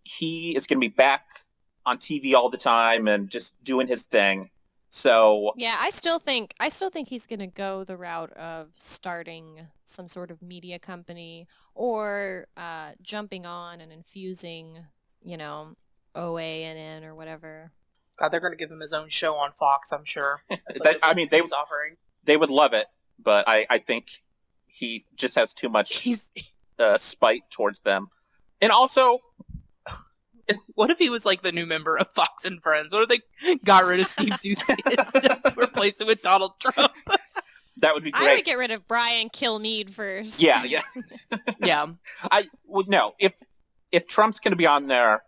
he is going to be back on TV all the time and just doing his thing. So yeah, I still think he's going to go the route of starting some sort of media company or jumping on and infusing, OANN or whatever. God, they're going to give him his own show on Fox, I'm sure. They would love it, but I think he just has too much spite towards them. And also, what if he was like the new member of Fox and Friends? What if they got rid of Steve Doocy and replaced it with Donald Trump? That would be great. I would get rid of Brian Kilmeade first. Yeah. Yeah. I would know if Trump's going to be on there,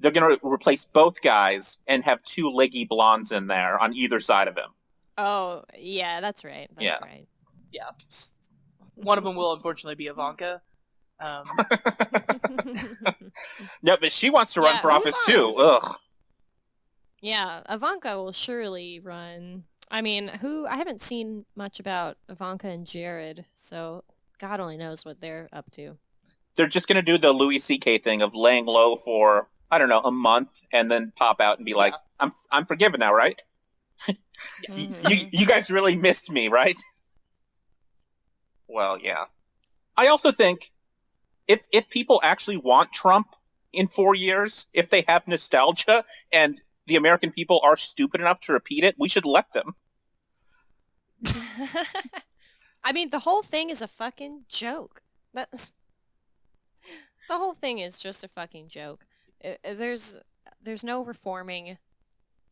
they're going to replace both guys and have two leggy blondes in there on either side of him. Oh, yeah, that's right. That's right. Yeah. One of them will unfortunately be Ivanka. No, but she wants to run for office too. Ugh. Yeah, Ivanka will surely run. I mean, I haven't seen much about Ivanka and Jared, so God only knows what they're up to. They're just going to do the Louis C.K. thing of laying low for, I don't know, a month and then pop out and be like, I'm forgiven now, right? You guys really missed me, right? Well, yeah. I also think if people actually want Trump in 4 years, if they have nostalgia and the American people are stupid enough to repeat it, we should let them. I mean, the whole thing is a fucking joke. The whole thing is just a fucking joke. There's no reforming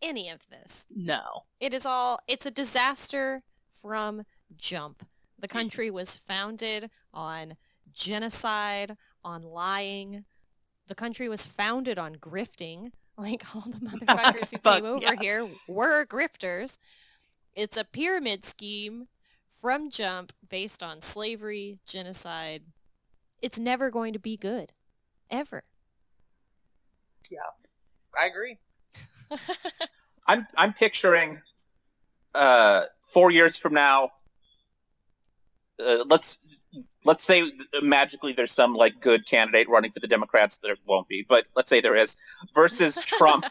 any of this. No. It's a disaster from jump. The country was founded on genocide, on lying. The country was founded on grifting. Like, all the motherfuckers who came over here were grifters. It's a pyramid scheme from jump based on slavery, genocide. It's never going to be good. Ever. Yeah, I agree. I'm picturing 4 years from now, let's say magically there's some like good candidate running for the Democrats. There won't be, but let's say there is, versus Trump.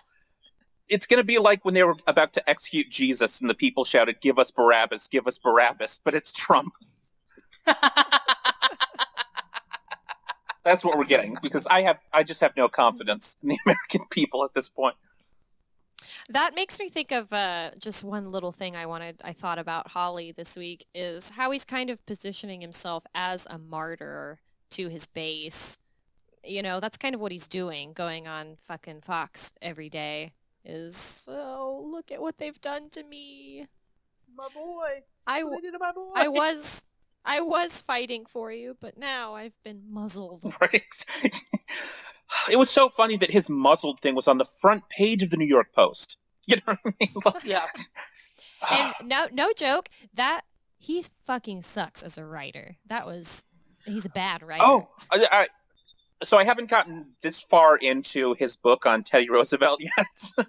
It's going to be like when they were about to execute Jesus and the people shouted, "Give us Barabbas, give us Barabbas," but it's Trump. That's what we're getting, because I just have no confidence in the American people at this point. That makes me think of just one little thing I thought about Hawley this week, is how he's kind of positioning himself as a martyr to his base. You know, that's kind of what he's doing, going on fucking Fox every day, is, oh, look at what they've done to me. My boy. What they did to my boy. I was fighting for you, but now I've been muzzled. Right. It was so funny that his muzzled thing was on the front page of the New York Post. You know what I mean? Yeah. And no joke, that he fucking sucks as a writer. He's a bad writer. Oh, so I haven't gotten this far into his book on Teddy Roosevelt yet.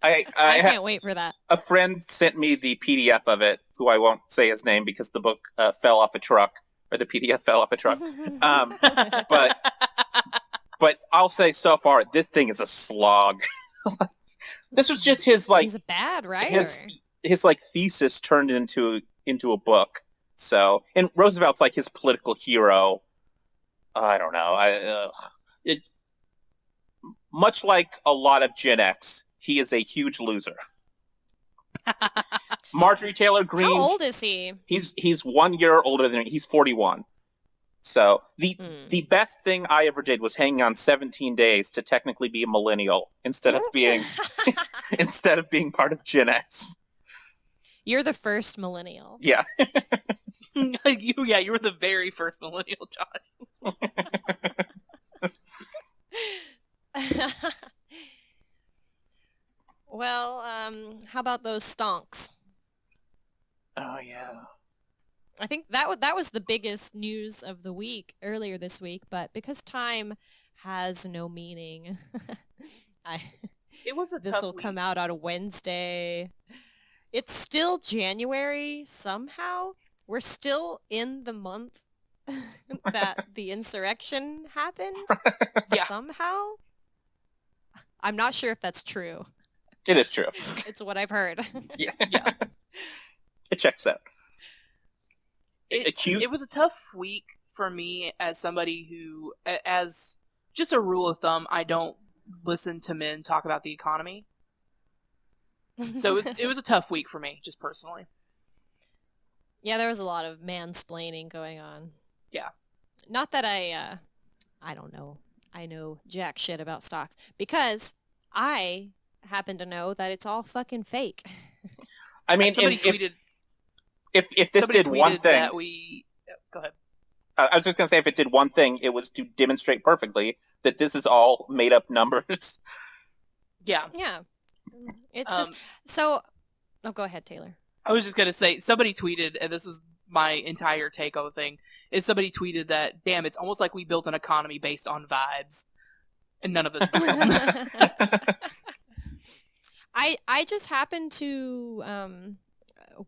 I can't wait for that. A friend sent me the PDF of it, who I won't say his name because the book fell off a truck, or the PDF fell off a truck. But I'll say so far, this thing is a slog. This was just his like. He's a bad writer. His like thesis turned into a book. So, and Roosevelt's like his political hero. I don't know. Much like a lot of Gen X, he is a huge loser. Marjorie Taylor Greene. How old is he? He's 1 year older than me. He's 41. So the best thing I ever did was hanging on 17 days to technically be a millennial instead of being part of Gen X. You're the first millennial. Yeah. You were the very first millennial, Josh. Well, how about those stonks? Oh yeah. I think that was the biggest news of the week earlier this week, but because time has no meaning, it was a this will come out on a Wednesday. It's still January somehow. We're still in the month that the insurrection happened somehow. I'm not sure if that's true. It is true. It's what I've heard. Yeah. It checks out. It was a tough week for me as somebody who, as just a rule of thumb, I don't listen to men talk about the economy. So it was a tough week for me, just personally. Yeah, there was a lot of mansplaining going on. Yeah. Not that I don't know. I know jack shit about stocks, because I happen to know that it's all fucking fake. I mean, somebody tweeted. If this did one thing, go ahead. I was just gonna say, if it did one thing, it was to demonstrate perfectly that this is all made up numbers. Yeah. Yeah. It's just so. Oh, go ahead, Taylor. I was just going to say, somebody tweeted, and this is my entire take on the thing, is somebody tweeted that, damn, it's almost like we built an economy based on vibes, and none of us I just happened to,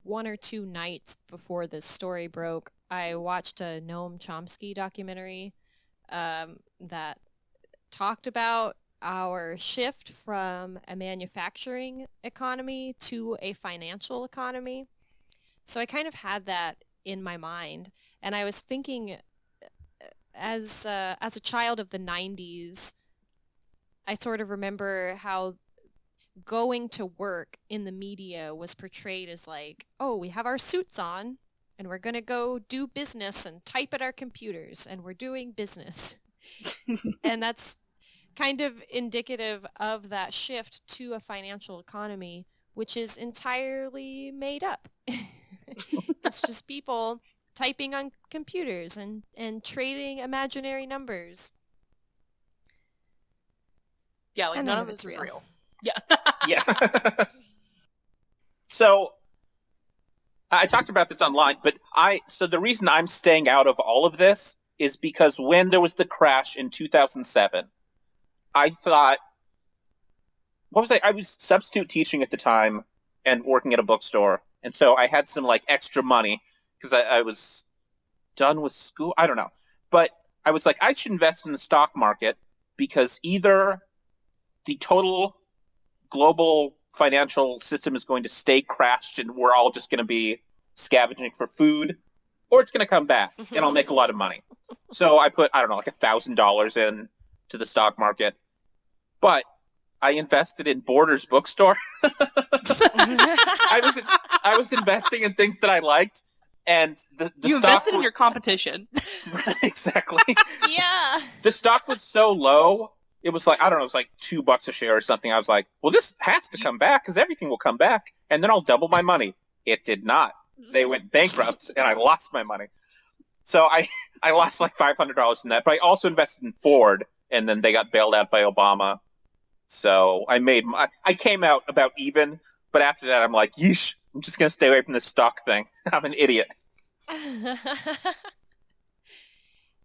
one or two nights before this story broke, I watched a Noam Chomsky documentary that talked about our shift from a manufacturing economy to a financial economy. So I kind of had that in my mind, and I was thinking, as a child of the 90s, I sort of remember how going to work in the media was portrayed as like, oh, we have our suits on, and we're going to go do business and type at our computers, and we're doing business. And that's kind of indicative of that shift to a financial economy, which is entirely made up. It's just people typing on computers and trading imaginary numbers. Yeah, like none of it's real. Yeah. Yeah. So I talked about this online, but so the reason I'm staying out of all of this is because when there was the crash in 2007, I thought, what was I was substitute teaching at the time and working at a bookstore. And so I had some like extra money because I was done with school. I don't know. But I was like, I should invest in the stock market because either the total global financial system is going to stay crashed and we're all just going to be scavenging for food, or it's going to come back and I'll make a lot of money. So I put, I don't know, like $1,000 in to the stock market. But I invested in Borders bookstore. I was investing in things that I liked, and the you stock invested in your competition. Exactly. Yeah. The stock was so low. It was like, I don't know, it was like $2 a share or something. I was like, well, this has to come back because everything will come back, and then I'll double my money. It did not. They went bankrupt, and I lost my money. So I lost like $500 in that. But I also invested in Ford, and then they got bailed out by Obama. So I came out about even, but after that I'm like, yeesh, I'm just going to stay away from this stock thing. I'm an idiot. Yeah,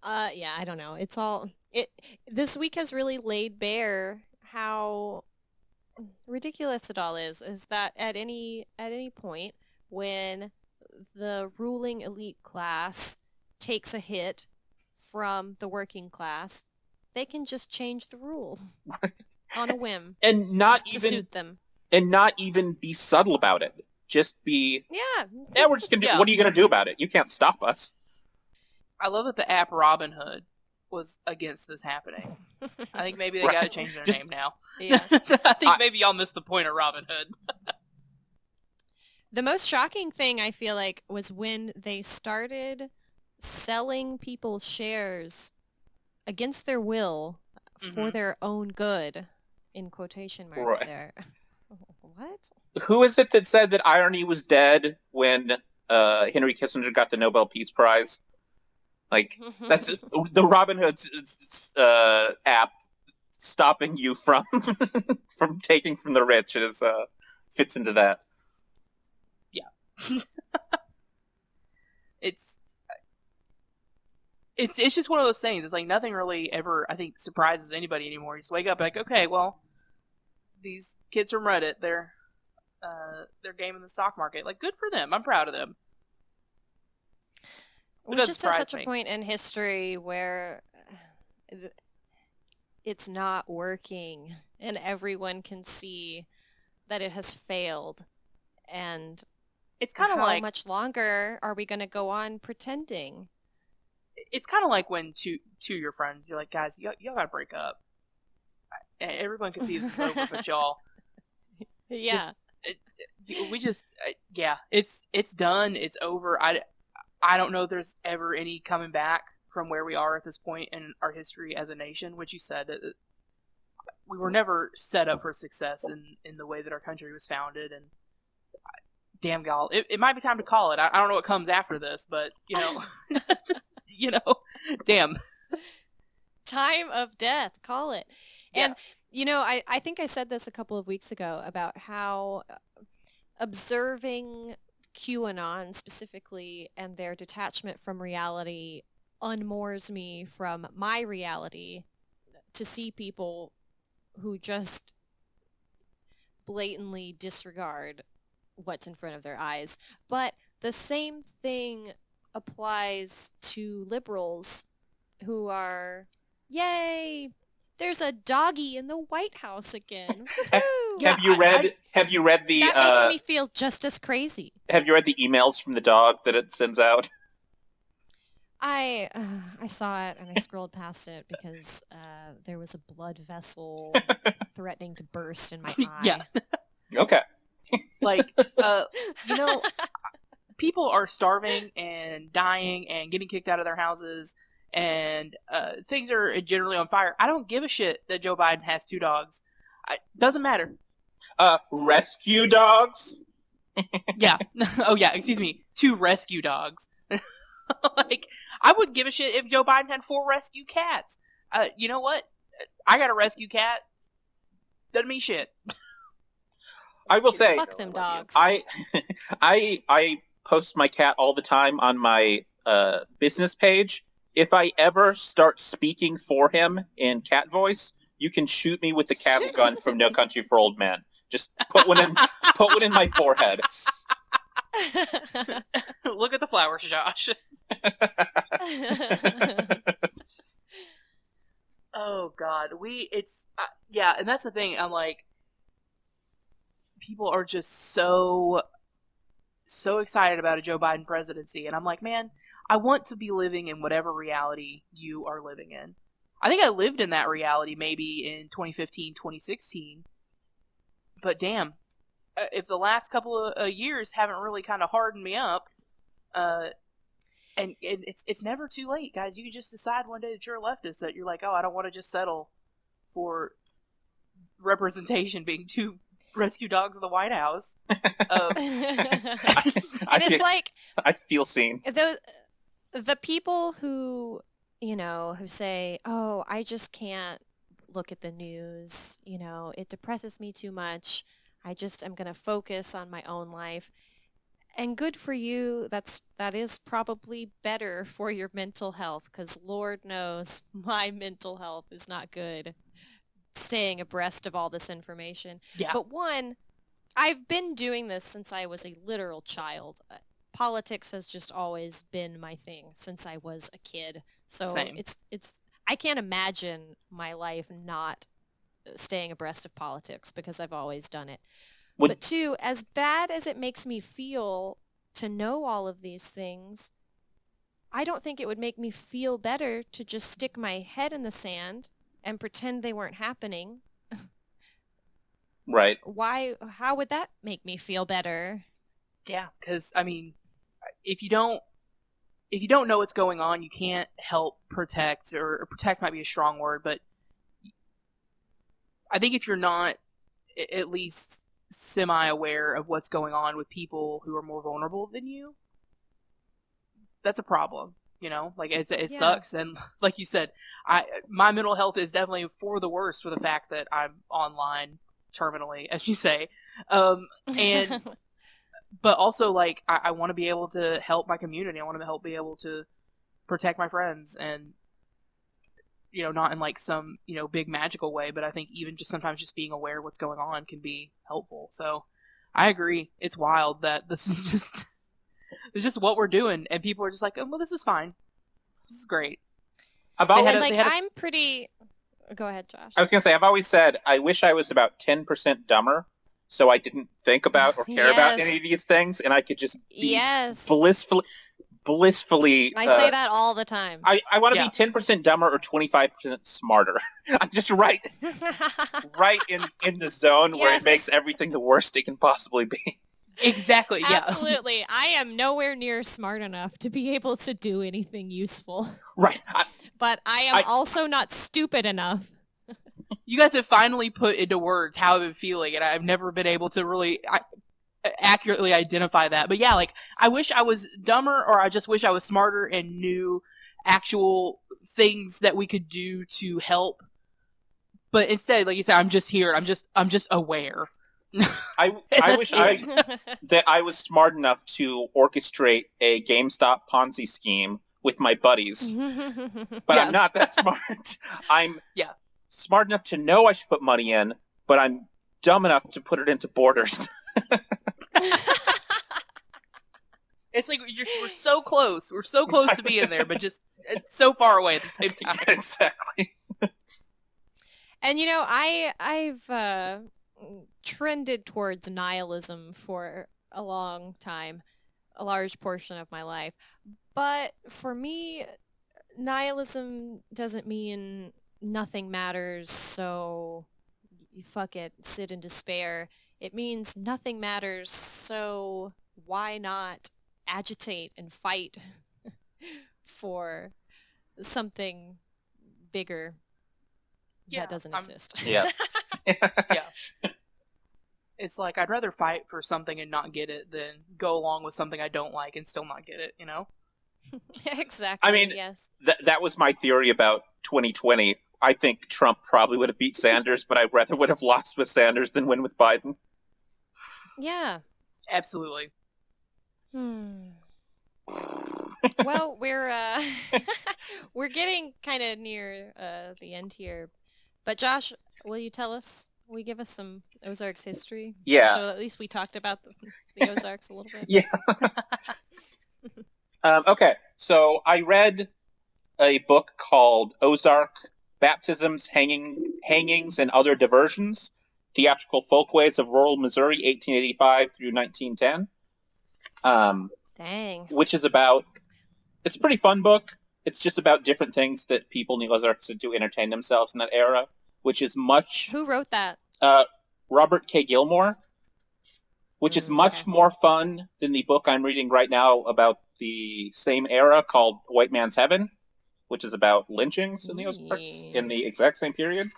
I don't know. This week has really laid bare how ridiculous it all is that at any point when the ruling elite class takes a hit from the working class, they can just change the rules. On a whim, and not to suit them, and not even be subtle about it. Just be, yeah. We're just gonna do. What are you gonna do about it? You can't stop us. I love that the app Robinhood was against this happening. I think maybe they got to change their name now. Yeah, I think maybe y'all missed the point of Robinhood. The most shocking thing I feel like was when they started selling people's shares against their will for their own good. In quotation marks there. What? Who is it that said that irony was dead when Henry Kissinger got the Nobel Peace Prize? Like, that's the Robinhood app stopping you from from taking from the rich fits into that. Yeah. It's just one of those things. It's like nothing really ever, I think, surprises anybody anymore. You just wake up like, okay, well, these kids from Reddit, they're gaming the stock market. Like, good for them. I'm proud of them. We're just at such a point in history where it's not working, and everyone can see that it has failed. And it's kind of how like, much longer are we going to go on pretending? It's kind of like when to your friends, you're like, guys, y'all gotta break up. Everyone can see this is over, but y'all, yeah, it's done. It's over. I don't know if there's ever any coming back from where we are at this point in our history as a nation. Which you said that we were never set up for success in the way that our country was founded. And damn, gal, it might be time to call it. I don't know what comes after this, but damn. Time of death, call it. And, I think I said this a couple of weeks ago about how observing QAnon specifically and their detachment from reality unmoors me from my reality to see people who just blatantly disregard what's in front of their eyes. But the same thing applies to liberals who are, yay, there's a doggy in the White House again. Have you read the that makes me feel just as crazy. Have you read the emails from the dog that it sends out? I saw it and I scrolled past it because there was a blood vessel threatening to burst in my eye. Yeah. Okay. Like, people are starving and dying and getting kicked out of their houses, and things are generally on fire. I don't give a shit that Joe Biden has 2 dogs. Doesn't matter. Rescue dogs? Yeah. Oh, yeah, excuse me. 2 rescue dogs. Like, I wouldn't give a shit if Joe Biden had 4 rescue cats. You know what? I got a rescue cat. Doesn't mean shit. I will say, fuck them dogs. I post my cat all the time on my business page. If I ever start speaking for him in cat voice, you can shoot me with the cattle gun from No Country for Old Men. Just put one in my forehead. Look at the flowers, Josh. Oh God, yeah, and that's the thing. I'm like, people are just so excited about a Joe Biden presidency, and I'm like, man, I want to be living in whatever reality you are living in. I think I lived in that reality maybe in 2015, 2016, but damn, if the last couple of years haven't really kind of hardened me up, and it's never too late, guys. You can just decide one day that you're a leftist, that you're like, oh, I don't want to just settle for representation being 2 rescue dogs in the White House. I feel seen. The people who say, oh, I just can't look at the news, it depresses me too much. I'm going to focus on my own life. And good for you. That is probably better for your mental health, because Lord knows my mental health is not good staying abreast of all this information. Yeah. But one, I've been doing this since I was a literal child. Politics has just always been my thing since I was a kid. So Same. it's I can't imagine my life not staying abreast of politics because I've always done it. But 2, as bad as it makes me feel to know all of these things, I don't think it would make me feel better to just stick my head in the sand and pretend they weren't happening. Right. Why? How would that make me feel better? Yeah, because, I mean, if you don't know what's going on, you can't help protect, or protect might be a strong word, but I think if you're not at least semi-aware of what's going on with people who are more vulnerable than you, that's a problem. Like it sucks, and like you said, my mental health is definitely for the worst for the fact that I'm online terminally, as you say, and but also, like, I want to be able to help my community. I want to be able to protect my friends, and not in like some big magical way, but I think even just sometimes just being aware of what's going on can be helpful. So I agree. It's wild that this is just it's just what we're doing, and people are just like, oh, well, this is fine. This is great. I'm pretty. Go ahead, Josh. I was gonna say, I've always said I wish I was about 10% dumber, so I didn't think about or care about any of these things, and I could just be blissfully. I say that all the time. I want to be 10% dumber or 25% smarter. I'm just right in the zone where it makes everything the worst it can possibly be. Exactly. Yeah. Absolutely. I am nowhere near smart enough to be able to do anything useful. Right. But I am also not stupid enough. You guys have finally put into words how I've been feeling, and I've never been able to really accurately identify that. But yeah, like, I wish I was dumber, or I just wish I was smarter and knew actual things that we could do to help. But instead, like you said, I'm just here. I'm just aware. I wish that I was smart enough to orchestrate a GameStop Ponzi scheme with my buddies, but I'm not that smart. I'm smart enough to know I should put money in, but I'm dumb enough to put it into Borders. It's like we're so close. We're so close to being there, but just it's so far away at the same time. Yeah, exactly. And I've trended towards nihilism for a long time, a large portion of my life. But for me, nihilism doesn't mean nothing matters, so you fuck it, sit in despair. It means nothing matters, so why not agitate and fight for something bigger that doesn't exist. Yeah. Yeah. It's like, I'd rather fight for something and not get it than go along with something I don't like and still not get it, you know? Exactly. I mean, yes. That was my theory about 2020. I think Trump probably would have beat Sanders, but I rather would have lost with Sanders than win with Biden. Yeah. Absolutely. Well, we're getting kind of near the end here. But Josh, will you tell us? Will you give us some Ozarks history? Yeah. So at least we talked about the Ozarks a little bit. Yeah. Okay, so I read a book called Ozark Baptisms, Hangings, and Other Diversions, Theatrical Folkways of Rural Missouri, 1885 through 1910. Dang. Which is about, it's a pretty fun book. It's just about different things that people in the Ozarks did to entertain themselves in that era, which is much... Who wrote that? Robert K. Gilmore, which is much more fun than the book I'm reading right now about the same era called White Man's Heaven, which is about lynchings in the Ozarks in the exact same period.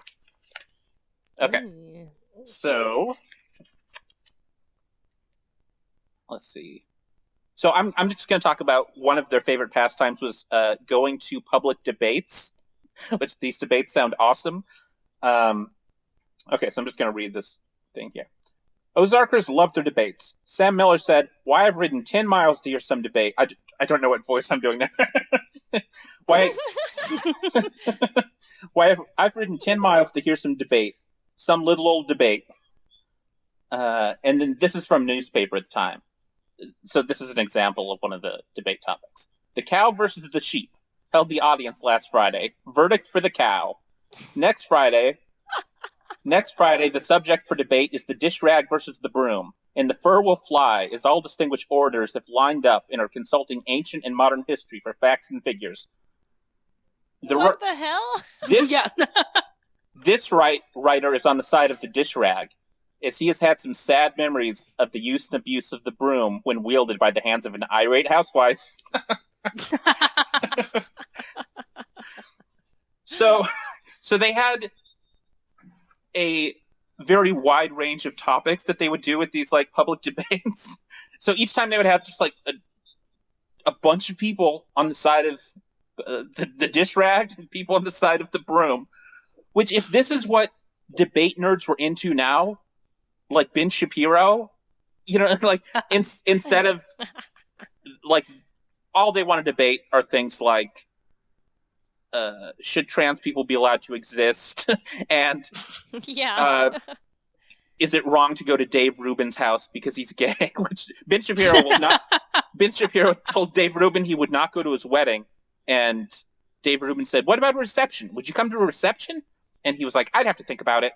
Okay. So, let's see. So I'm just going to talk about one of their favorite pastimes was going to public debates, which these debates sound awesome. Okay, so I'm just going to read this thing here. Ozarkers love their debates. Sam Miller said, "Why I've ridden 10 miles to hear some debate." I don't know what voice I'm doing there. I've ridden 10 miles to hear some debate. Some little old debate. And then this is from newspaper at the time. So this is an example of one of the debate topics. The cow versus the sheep held the audience last Friday. Verdict for the cow. Next Friday, the subject for debate is the dish rag versus the broom. And the fur will fly, as all distinguished orators have lined up and are consulting ancient and modern history for facts and figures. What the hell? This writer is on the side of the dish rag, as he has had some sad memories of the use and abuse of the broom when wielded by the hands of an irate housewife. So they had a very wide range of topics that they would do at these like public debates. So each time they would have just like a bunch of people on the side of the dish rag and people on the side of the broom. Which, if this is what debate nerds were into now, like Ben Shapiro, like instead of like all they want to debate are things like should trans people be allowed to exist and is it wrong to go to Dave Rubin's house because he's gay? Which Ben Shapiro will not. Ben Shapiro told Dave Rubin he would not go to his wedding, and Dave Rubin said, "What about a reception? Would you come to a reception?" And he was like, "I'd have to think about it."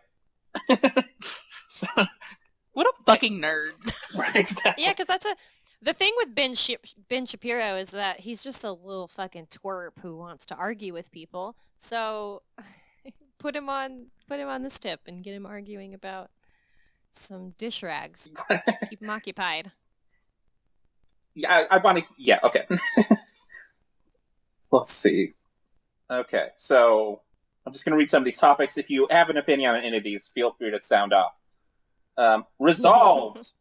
So, what a fucking nerd! Right, exactly. Yeah, because the thing with Ben Shapiro is that he's just a little fucking twerp who wants to argue with people. So put him on this tip and get him arguing about some dish rags. Keep him occupied. Yeah, I want to. Yeah, okay. Let's see. Okay, so I'm just going to read some of these topics. If you have an opinion on any of these, feel free to sound off. Resolved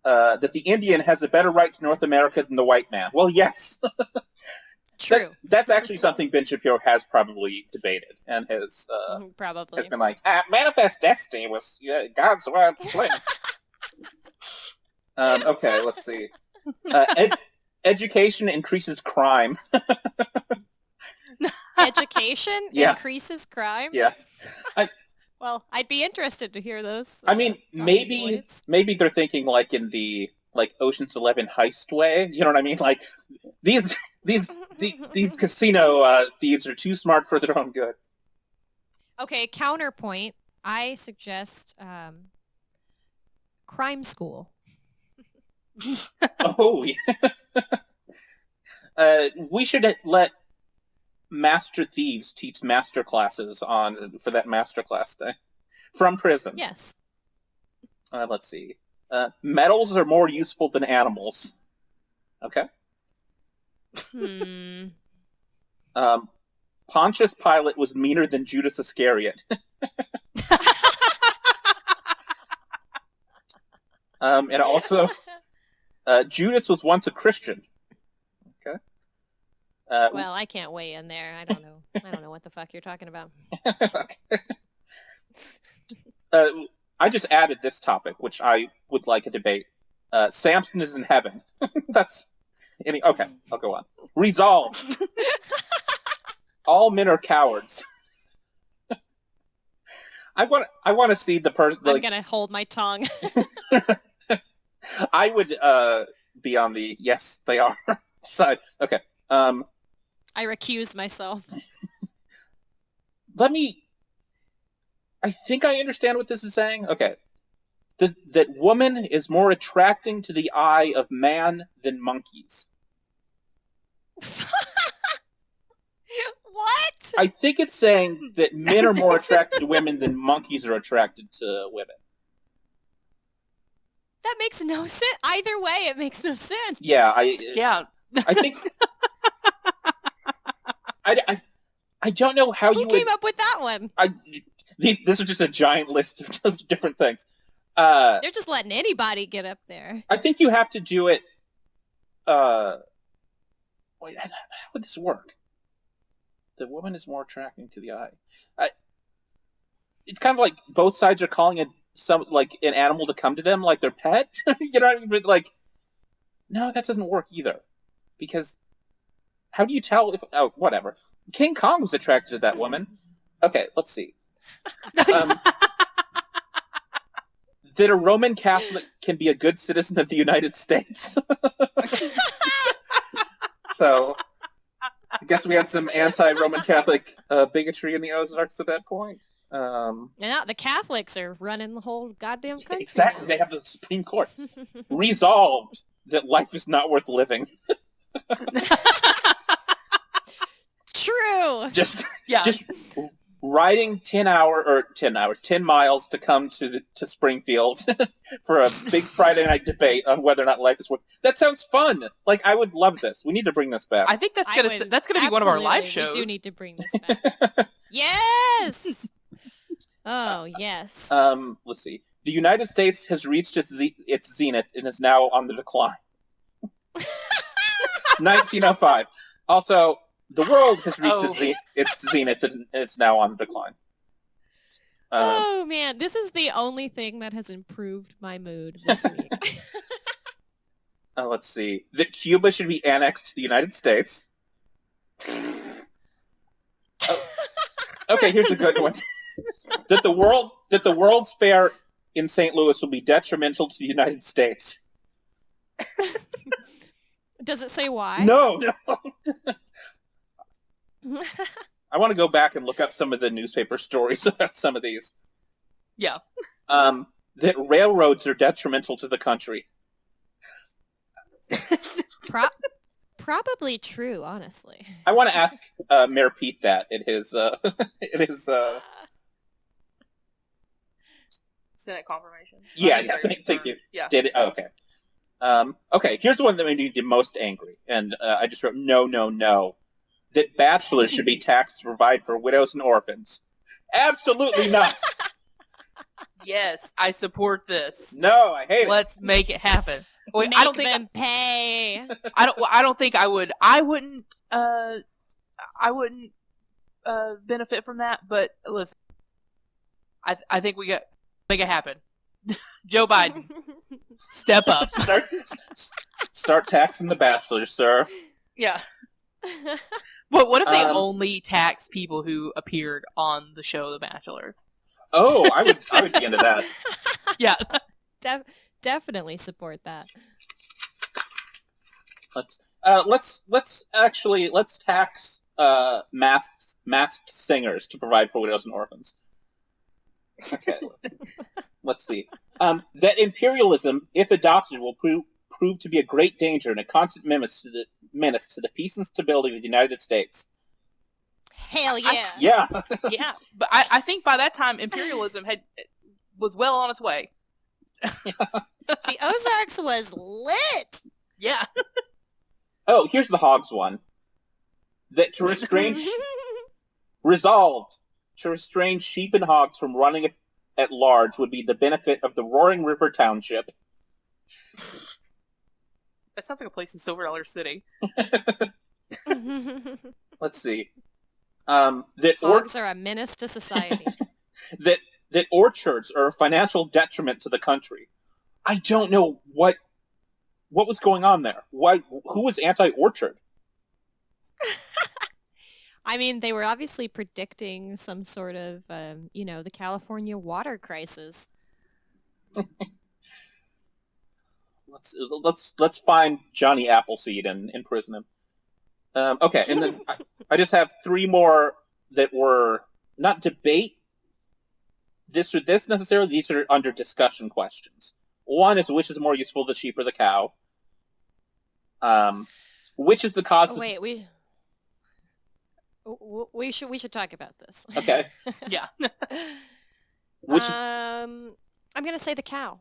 that the Indian has a better right to North America than the white man. Well, yes. True. That's actually something Ben Shapiro has probably debated and has been like, manifest destiny was God's plan. Okay, let's see. Education increases crime. Education increases crime? Yeah. Well, I'd be interested to hear those. I mean, maybe they're thinking like in the Ocean's 11 heist way. You know what I mean? Like these casino thieves are too smart for their own good. Okay, counterpoint. I suggest crime school. Oh, yeah. We should let master thieves teach master classes for that master class day from prison. Yes. Let's see. Metals are more useful than animals. Okay. Pontius Pilate was meaner than Judas Iscariot. And also, Judas was once a Christian. Okay. Well, I can't weigh in there. I don't know. I don't know what the fuck you're talking about. I just added this topic, which I would like a debate. Sampson is in heaven. Okay, I'll go on. Resolve. All men are cowards. I want to see the person. I'm gonna hold my tongue. I would be on the yes, they are side. Okay. I recuse myself. I think I understand what this is saying. Okay. That woman is more attracting to the eye of man than monkeys. What? I think it's saying that men are more attracted to women than monkeys are attracted to women. That makes no sense. Either way, it makes no sense. Yeah, I think... I don't know how Who came up with that one? This is just a giant list of different things. They're just letting anybody get up there. I think you have to do it... Wait, how would this work? The woman is more attracting to the eye. It's kind of like both sides are calling an animal to come to them like their pet. You know what I mean? But no, that doesn't work either. Because how do you tell if... Oh, whatever. King Kong was attracted to that woman. Okay, let's see. That a Roman Catholic can be a good citizen of the United States. So, I guess we had some anti-Roman Catholic bigotry in the Ozarks at that point. And now the Catholics are running the whole goddamn country. Exactly, now. They have the Supreme Court. Resolved that life is not worth living. True. Just riding 10 miles to come to Springfield for a big Friday night debate on whether or not life is worth. That sounds fun. I would love this. We need to bring this back. I think that's gonna be one of our live shows. We do need to bring this back. Yes. Oh yes. Let's see. The United States has reached its zenith and is now on the decline. 1905. Also, the world has reached its zenith and is now on the decline. Oh man, this is the only thing that has improved my mood this week. Let's see. That Cuba should be annexed to the United States. Okay, here's a good one. That the World's Fair in St. Louis will be detrimental to the United States. Does it say why? No. I want to go back and look up some of the newspaper stories about some of these. Yeah. That railroads are detrimental to the country. Probably true, honestly. I want to ask Mayor Pete that in his Senate confirmation. Yeah. Thank you. Yeah. Did it? Oh, okay. Okay. Here's the one that made me the most angry, and I just wrote no. That bachelors should be taxed to provide for widows and orphans. Absolutely not. Yes, I support this. No, I hate it. Let's make it happen. Wait, Make them pay. I don't think I would. I wouldn't benefit from that. But listen, I think we got make it happen. Joe Biden, step up. Start taxing the bachelors, sir. Yeah. But what if they only tax people who appeared on the show The Bachelor? Oh, I would be into that. Yeah. Definitely support that. Let's tax masked singers to provide for widows and orphans. Okay. Let's see. That imperialism, if adopted, will prove to be a great danger and a constant menace to the peace and stability of the United States. Hell yeah. Yeah. Yeah. But I think by that time, imperialism was well on its way. The Ozarks was lit. Yeah. Oh, here's the hogs one. That to restrain resolved to restrain sheep and hogs from running at large would be the benefit of the Roaring River Township. That sounds like a place in Silver Dollar City. Let's see. Hogs are a menace to society. that orchards are a financial detriment to the country. I don't know what was going on there. Who was anti-orchard? I mean, they were obviously predicting some sort of, the California water crisis. Let's find Johnny Appleseed and imprison him. Okay, and then I just have three more that were not debate this or this necessarily. These are under discussion questions. One is, which is more useful, the sheep or the cow? Which is the cause? Oh, wait, we should talk about this. Okay. Yeah. Which is... I'm gonna say the cow.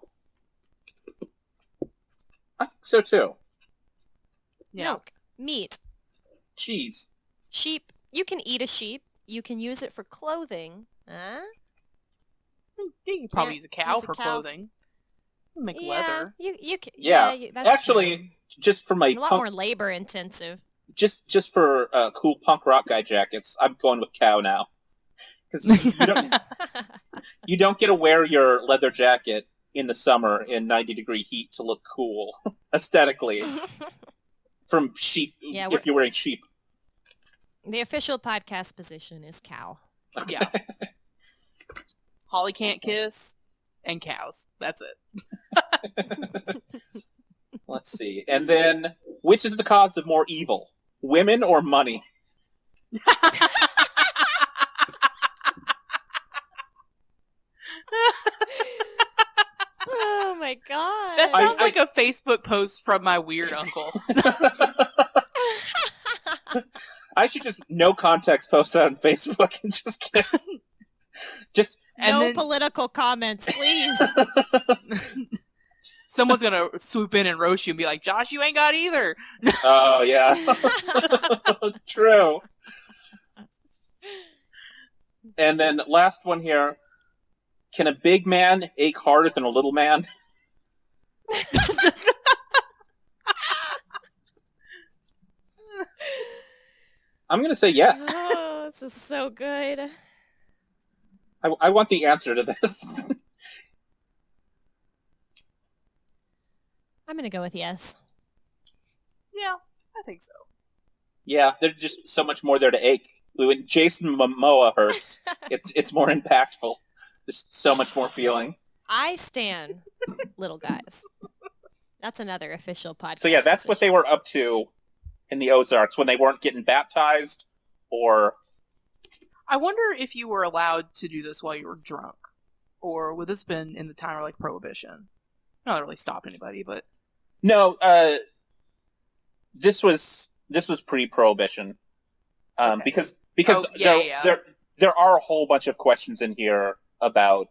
I think so too. Yeah. Milk, meat, cheese, sheep. You can eat a sheep. You can use it for clothing. Huh? You can probably use a cow for clothing. Make leather. You can. Yeah, that's actually, true. Just for my a lot more labor intensive. Just for cool punk rock guy jackets, I'm going with cow now. Because you don't get to wear your leather jacket in the summer in 90-degree heat to look cool aesthetically from sheep. Yeah, if you're wearing sheep. The official podcast position is cow. Okay. Yeah. Holly can't kiss and cows. That's it. Let's see. And then, which is the cause of more evil? Women or money? Oh my god. That sounds like a Facebook post from my weird uncle. I should just no context post that on Facebook and just no political comments, please. Someone's gonna swoop in and roast you and be like, Josh, you ain't got either. Oh, yeah. True. And then last one here. Can a big man ache harder than a little man? I'm going to say yes. Oh, this is so good. I want the answer to this. I'm going to go with yes. Yeah, I think so. Yeah, there's just so much more there to ache. When Jason Momoa hurts, it's more impactful. There's so much more feeling. I stan little guys. That's another official podcast. So yeah, that's what they were up to in the Ozarks when they weren't getting baptized or... I wonder if you were allowed to do this while you were drunk. Or would this have been in the time of, like, Prohibition? Not really stop anybody, but... No, this was pre-Prohibition. Okay. Because there are a whole bunch of questions in here about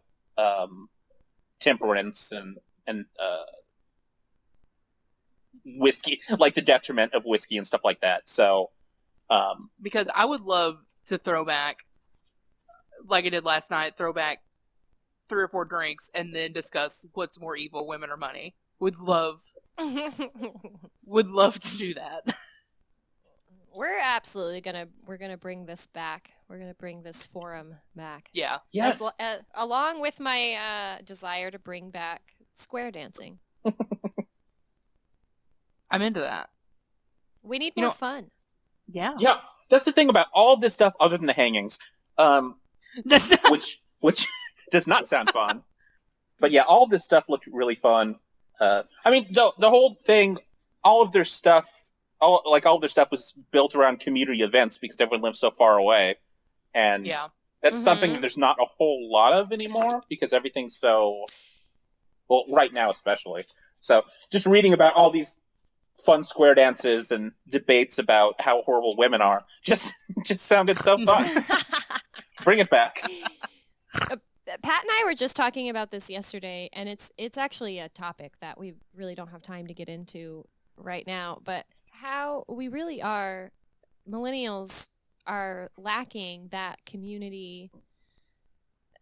temperance and whiskey, like the detriment of whiskey and stuff like that. So, because I would love to throw back, like I did last night, throw back 3 or 4 drinks and then discuss what's more evil, women or money. Would love Would love to do that. We're absolutely gonna bring this back. We're gonna bring this forum back. Yeah. Yes. Along with my desire to bring back square dancing. I'm into that. We need more fun. Yeah. Yeah. That's the thing about all of this stuff other than the hangings, which does not sound fun. But yeah, all of this stuff looked really fun. I mean, the whole thing, all of their stuff was built around community events because everyone lives so far away. And that's something that there's not a whole lot of anymore because everything's so, well, right now especially. So just reading about all these fun square dances and debates about how horrible women are just sounded so fun. Bring it back. Pat and I were just talking about this yesterday, and it's actually a topic that we really don't have time to get into right now, but how we really are, millennials are lacking that community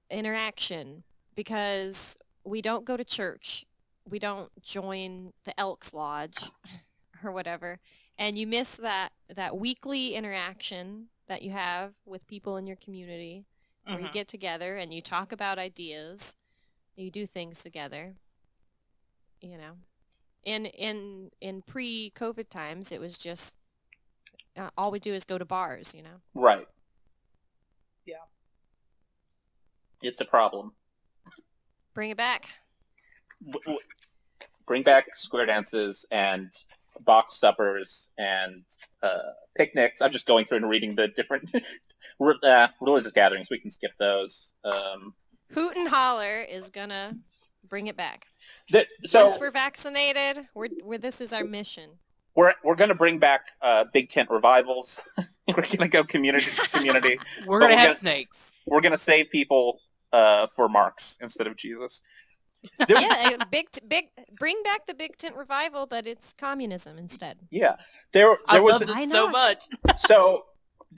interaction because we don't go to church. We don't join the Elks Lodge or whatever, and you miss that weekly interaction that you have with people in your community where you get together and you talk about ideas, you do things together. You know, in pre-COVID times, it was just all we do is go to bars. You know, Right. Yeah. It's a problem. bring it back. Bring back square dances and box suppers and picnics. I'm just going through and reading the different religious gatherings. We can skip those. Hoot and Holler is gonna bring it back. So once we're vaccinated, this is our mission. We're gonna bring back big tent revivals. We're gonna go community. We're gonna have snakes. We're gonna save people for Marx instead of Jesus. Bring back the big tent revival, but it's communism instead. Yeah, I love this so much. So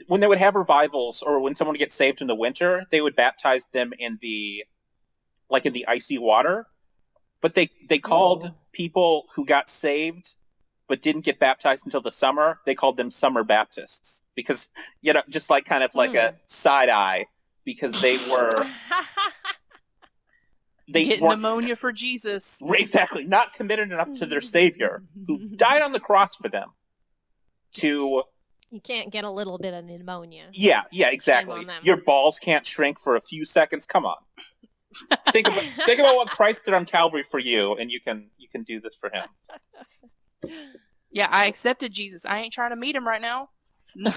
when they would have revivals, or when someone would get saved in the winter, they would baptize them in the icy water. But they called people who got saved but didn't get baptized until the summer, they called them summer Baptists because just like kind of like a side eye because they were. They get pneumonia for Jesus. Exactly. Not committed enough to their Savior, who died on the cross for them, to... You can't get a little bit of pneumonia. Yeah, exactly. Your balls can't shrink for a few seconds. Come on. Think about what Christ did on Calvary for you, and you can do this for him. Yeah, I accepted Jesus. I ain't trying to meet him right now. No.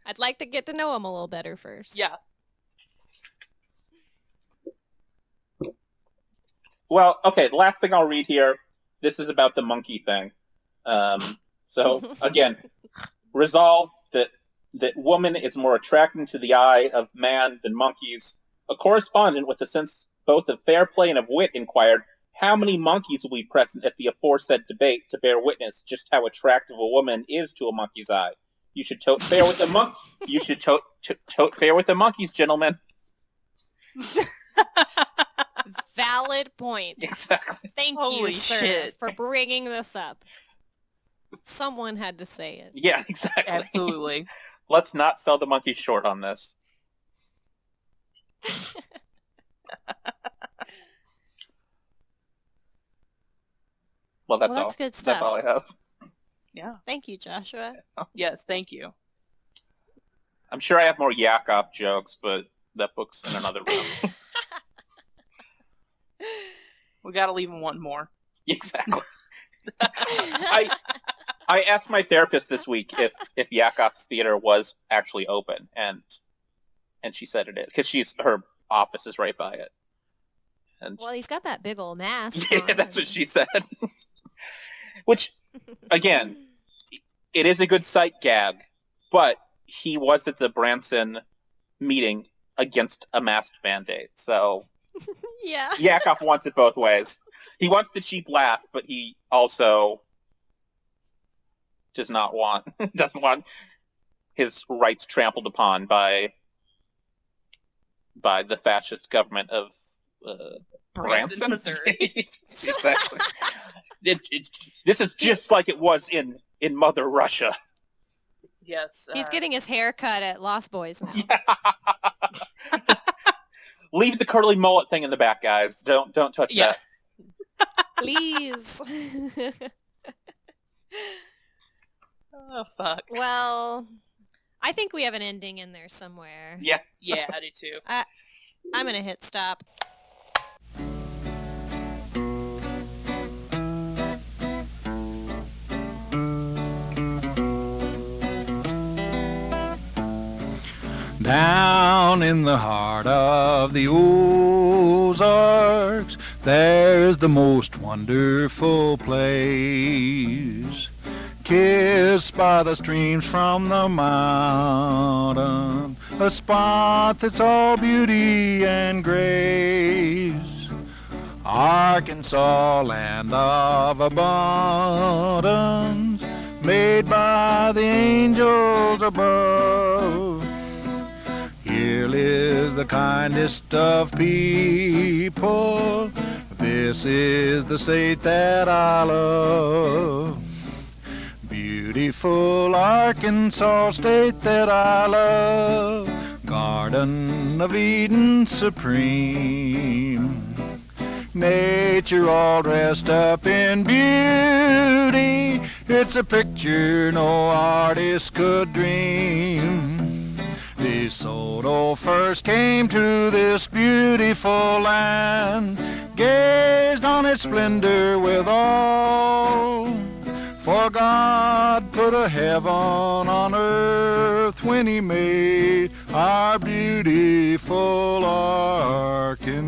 I'd like to get to know him a little better first. Yeah. Well, okay, the last thing I'll read here, this is about the monkey thing. So, again, resolved that woman is more attracting to the eye of man than monkeys. A correspondent with a sense both of fair play and of wit inquired, how many monkeys will be present at the aforesaid debate to bear witness just how attractive a woman is to a monkey's eye? You should tote fair with the You should tote fair with the monkeys, gentlemen. Valid point. Exactly. Thank you, sir, for bringing this up. Someone had to say it. Yeah, exactly. Absolutely. Let's not sell the monkeys short on this. Well, that's all. That's good stuff. That's all I have. Yeah. Thank you, Joshua. Yes, thank you. I'm sure I have more Yakov jokes, but that book's in another room. We gotta leave him wanting more. Exactly. I asked my therapist this week if Yakov's theater was actually open, and she said it is because her office is right by it. And well, he's got that big old mask. Yeah, that's what she said. Which, again, it is a good sight gag, but he was at the Branson meeting against a mask mandate, so. Yeah. Yakov wants it both ways. He wants the cheap laugh, but he also doesn't want his rights trampled upon by the fascist government of Branson, Missouri. Exactly. This is just like it was in Mother Russia. Yes. He's getting his hair cut at Lost Boys now. Yeah. Leave the curly mullet thing in the back, guys. Don't touch that. Please. Oh, fuck. Well, I think we have an ending in there somewhere. Yeah. Yeah, I do too. I'm going to hit stop. Down in the heart of the Ozarks, there's the most wonderful place. Kissed by the streams from the mountain, a spot that's all beauty and grace. Arkansas, land of abundance, made by the angels above. Here lives the kindest of people. This is the state that I love. Beautiful Arkansas state that I love. Garden of Eden supreme. Nature all dressed up in beauty. It's a picture no artist could dream. DeSoto first came to this beautiful land, gazed on its splendor with awe. For God put a heaven on earth when he made our beautiful Arkansas.